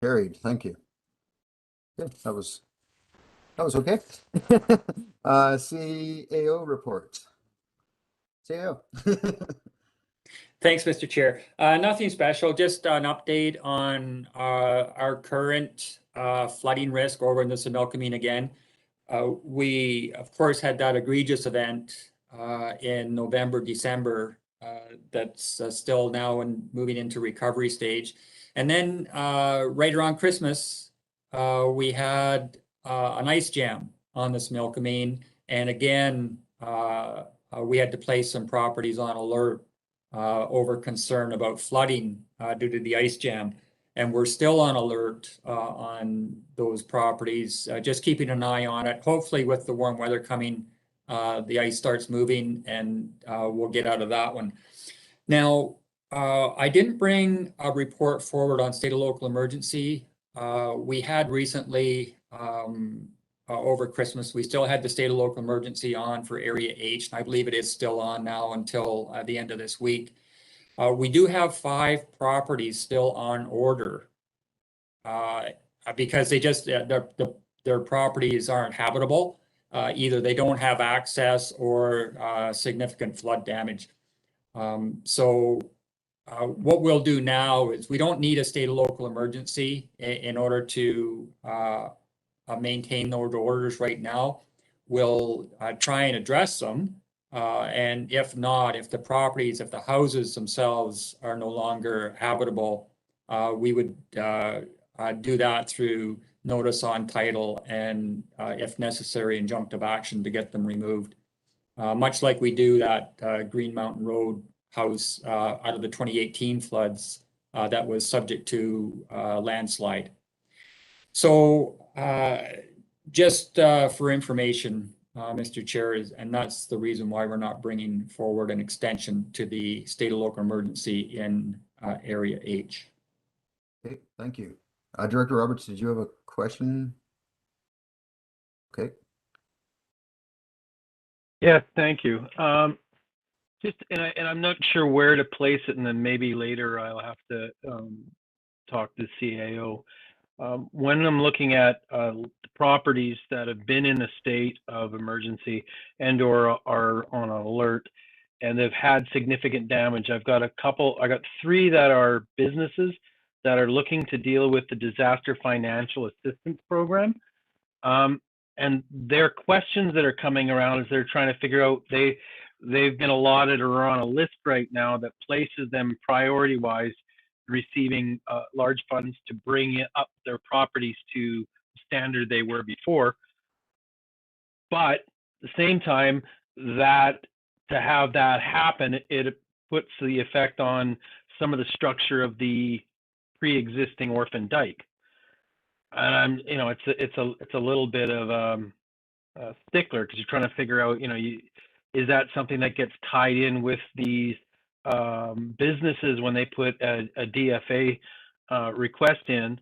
Carried, thank you. Yeah, that was okay. CAO report. CAO. Thanks, Mr. Chair. Nothing special, just an update on our current flooding risk over in the Similkameen again. We, of course, had that egregious event in November, December, that's still now moving into recovery stage. And then right around Christmas, we had an ice jam on the Similkameen. And again, we had to place some properties on alert over concern about flooding due to the ice jam. And we're still on alert on those properties, just keeping an eye on it. Hopefully with the warm weather coming, the ice starts moving and we'll get out of that one. Now, I didn't bring a report forward on state of local emergency. We had recently, over Christmas, we still had the state of local emergency on for Area H, and I believe it is still on now until the end of this week. We do have 5 properties still on order because they just their properties aren't habitable. Either they don't have access or significant flood damage. What we'll do now is we don't need a state of local emergency in order to maintain those orders right now. We'll try and address them. And if not, if the properties, if the houses themselves are no longer habitable, we would do that through notice on title and, if necessary, injunctive action to get them removed. Much like we do that Green Mountain Road house out of the 2018 floods that was subject to landslide. So just for information, Mr. Chair, and that's the reason why we're not bringing forward an extension to the state of local emergency in Area H. Okay, thank you. Director Roberts, did you have a question? Okay. Yeah, thank you. I'm not sure where to place it, and then maybe later I'll have to talk to CAO. When I'm looking at properties that have been in a state of emergency and or are on alert and they've had significant damage, I got 3 that are businesses that are looking to deal with the Disaster Financial Assistance Program. And their questions that are coming around is they're trying to figure out, they've been allotted or are on a list right now that places them priority-wise receiving large funds to bring up their properties to the standard they were before. But at the same time, that to have that happen, it puts the effect on some of the structure of the pre-existing orphan dike. And it's a little bit of a stickler because you're trying to figure out, is that something that gets tied in with these businesses when they put a DFA request in?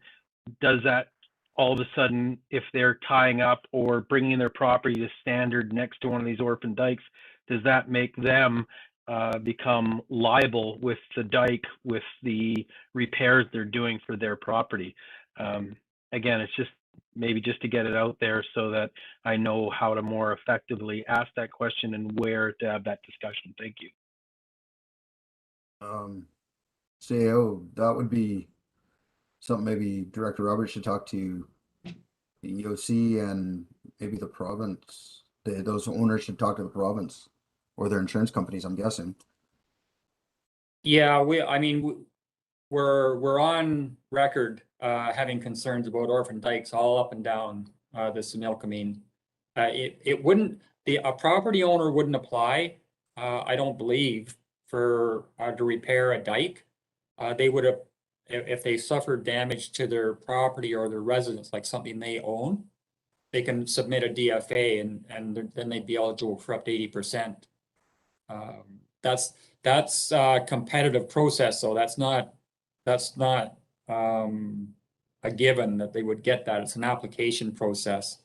Does that all of a sudden, if they're tying up or bringing their property to standard next to one of these orphan dikes, does that make them become liable with the dike, with the repairs they're doing for their property? Again, it's just maybe just to get it out there so that I know how to more effectively ask that question and where to have that discussion. Thank you. CAO, that would be something maybe Director Roberts should talk to the EOC and maybe the province. Those owners should talk to the province or their insurance companies, I'm guessing. Yeah, I mean, we're on record having concerns about orphan dikes all up and down the Similkameen. It wouldn't, a property owner wouldn't apply, I don't believe, for to repair a dike. They would have, if they suffered damage to their property or their residence, like something they own, they can submit a DFA and then they'd be eligible for up to 80%. That's a competitive process, so that's not a given that they would get that. It's an application process.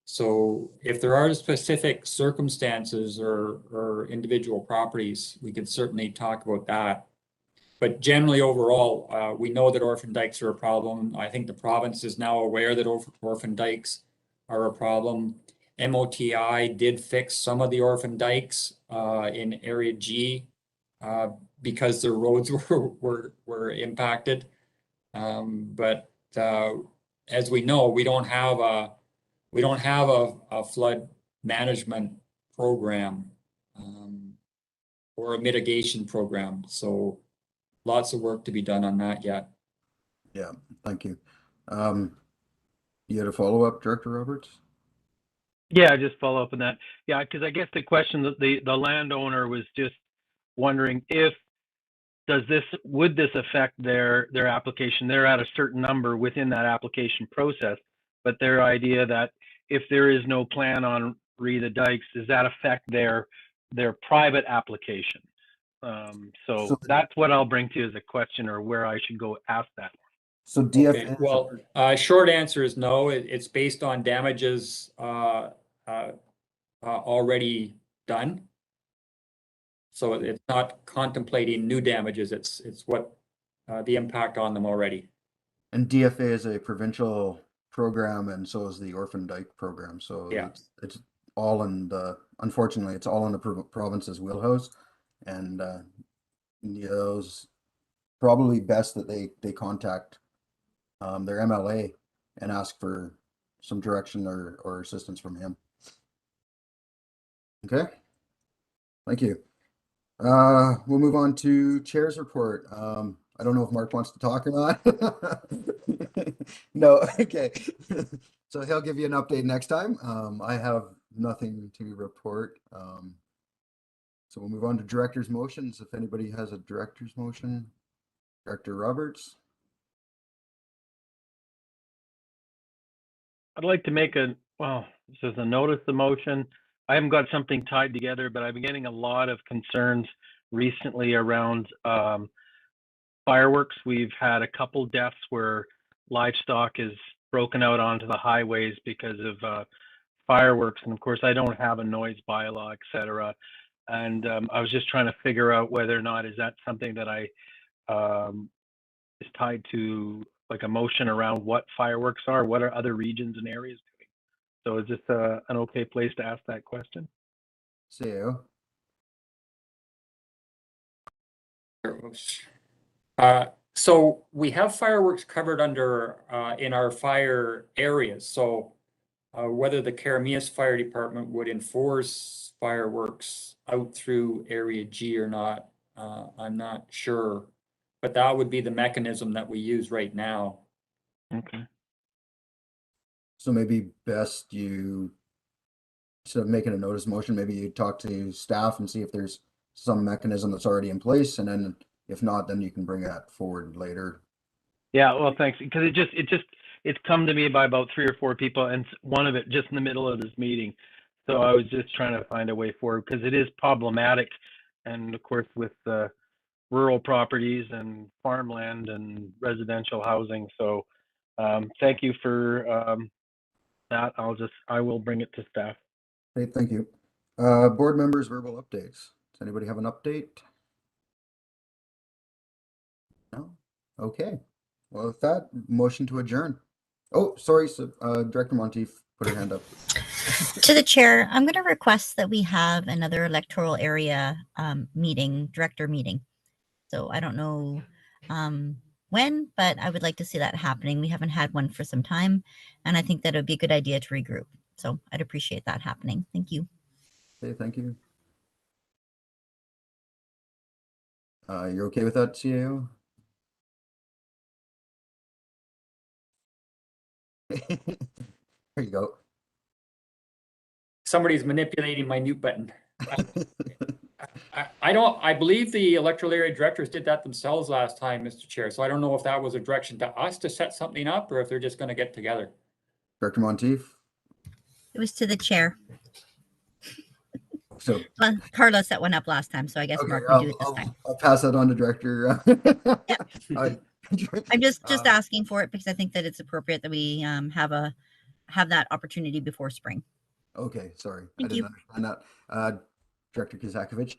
So if there are specific circumstances or individual properties, we could certainly talk about that. But generally overall, we know that orphan dikes are a problem. I think the province is now aware that orphan dikes are a problem. MOTI did fix some of the orphan dikes in Area G because their roads were impacted. But as we know, we don't have a flood management program or a mitigation program. So lots of work to be done on that yet. Yeah, thank you. You had a follow-up, Director Roberts? Yeah, just follow up on that. Yeah, because I guess the question that the landowner was just wondering if would this affect their application? They're at a certain number within that application process, but their idea that if there is no plan on the dikes, does that affect their private application? So that's what I'll bring to you as a question, or where I should go ask that. So DFA. Okay, well, short answer is no. It's based on damages already done. So it's not contemplating new damages. It's what the impact on them already. And DFA is a provincial program, and so is the Orphan Dike program. So yeah, it's all in the, unfortunately, it's all in the province's wheelhouse, and those probably best that they contact their MLA and ask for some direction or assistance from him. Okay, thank you. We'll move on to Chair's report. I don't know if Mark wants to talk or not. No, okay. So he'll give you an update next time. I have nothing to report. So we'll move on to director's motions. If anybody has a director's motion, Director Roberts. I'd like to make this is a notice of motion. I haven't got something tied together, but I've been getting a lot of concerns recently around fireworks. We've had a couple deaths where livestock is broken out onto the highways because of fireworks. And of course, I don't have a noise bylaw, et cetera. And I was just trying to figure out whether or not, is that something that is tied to like a motion around what fireworks are? What are other regions and areas doing? So is this an okay place to ask that question? CEO. So we have fireworks covered under in our fire areas. So whether the Karamias Fire Department would enforce fireworks out through Area G or not, I'm not sure. But that would be the mechanism that we use right now. Okay. So maybe best you, instead of making a notice motion, maybe you talk to staff and see if there's some mechanism that's already in place, and then if not, then you can bring that forward later. Yeah, well, thanks. Because it's come to me by about 3 or 4 people, and one of it just in the middle of this meeting. So I was just trying to find a way forward because it is problematic. And of course, with rural properties and farmland and residential housing. So thank you for that. I will bring it to staff. Great, thank you. Board members, verbal updates. Does anybody have an update? No? Okay. Well, with that, motion to adjourn. Oh, sorry, so, Director Monteith put her hand up. To the chair, I'm going to request that we have another electoral area director meeting. So I don't know when, but I would like to see that happening. We haven't had one for some time, and I think that it would be a good idea to regroup. So I'd appreciate that happening. Thank you. Okay, thank you. You're okay with that, CAO? There you go. Somebody's manipulating my mute button. I believe the electoral area directors did that themselves last time, Mr. Chair. So I don't know if that was a direction to us to set something up or if they're just going to get together. Director Monteith? It was to the chair. So well, Carlos set one up last time, so I guess okay, Mark would do it this time. I'll pass that on to Director. I'm just asking for it because I think that it's appropriate that we have that opportunity before spring. Okay, sorry. Thank I didn't you. understand that. Director Kazakovich?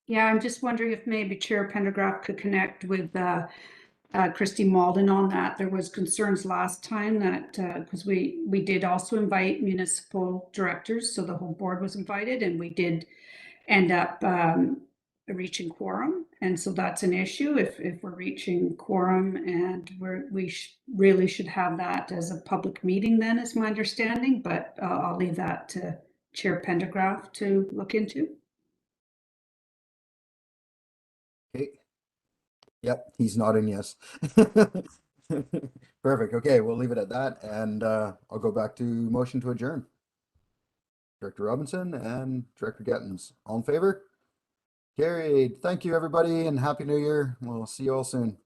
Yeah, I'm just wondering if maybe Chair Pendergraft could connect with Christy Malden on that. There was concerns last time that because we did also invite municipal directors, so the whole board was invited, and we did end up reaching quorum, and so that's an issue if we're reaching quorum, and we really should have that as a public meeting. Then, is my understanding, but I'll leave that to Chair Pendergraft to look into. Okay. Yep, he's nodding yes. Perfect. Okay, we'll leave it at that, and I'll go back to motion to adjourn. Director Robinson and Director Gettins. All in favor? Carried. Thank you, everybody, and Happy New Year. We'll see you all soon.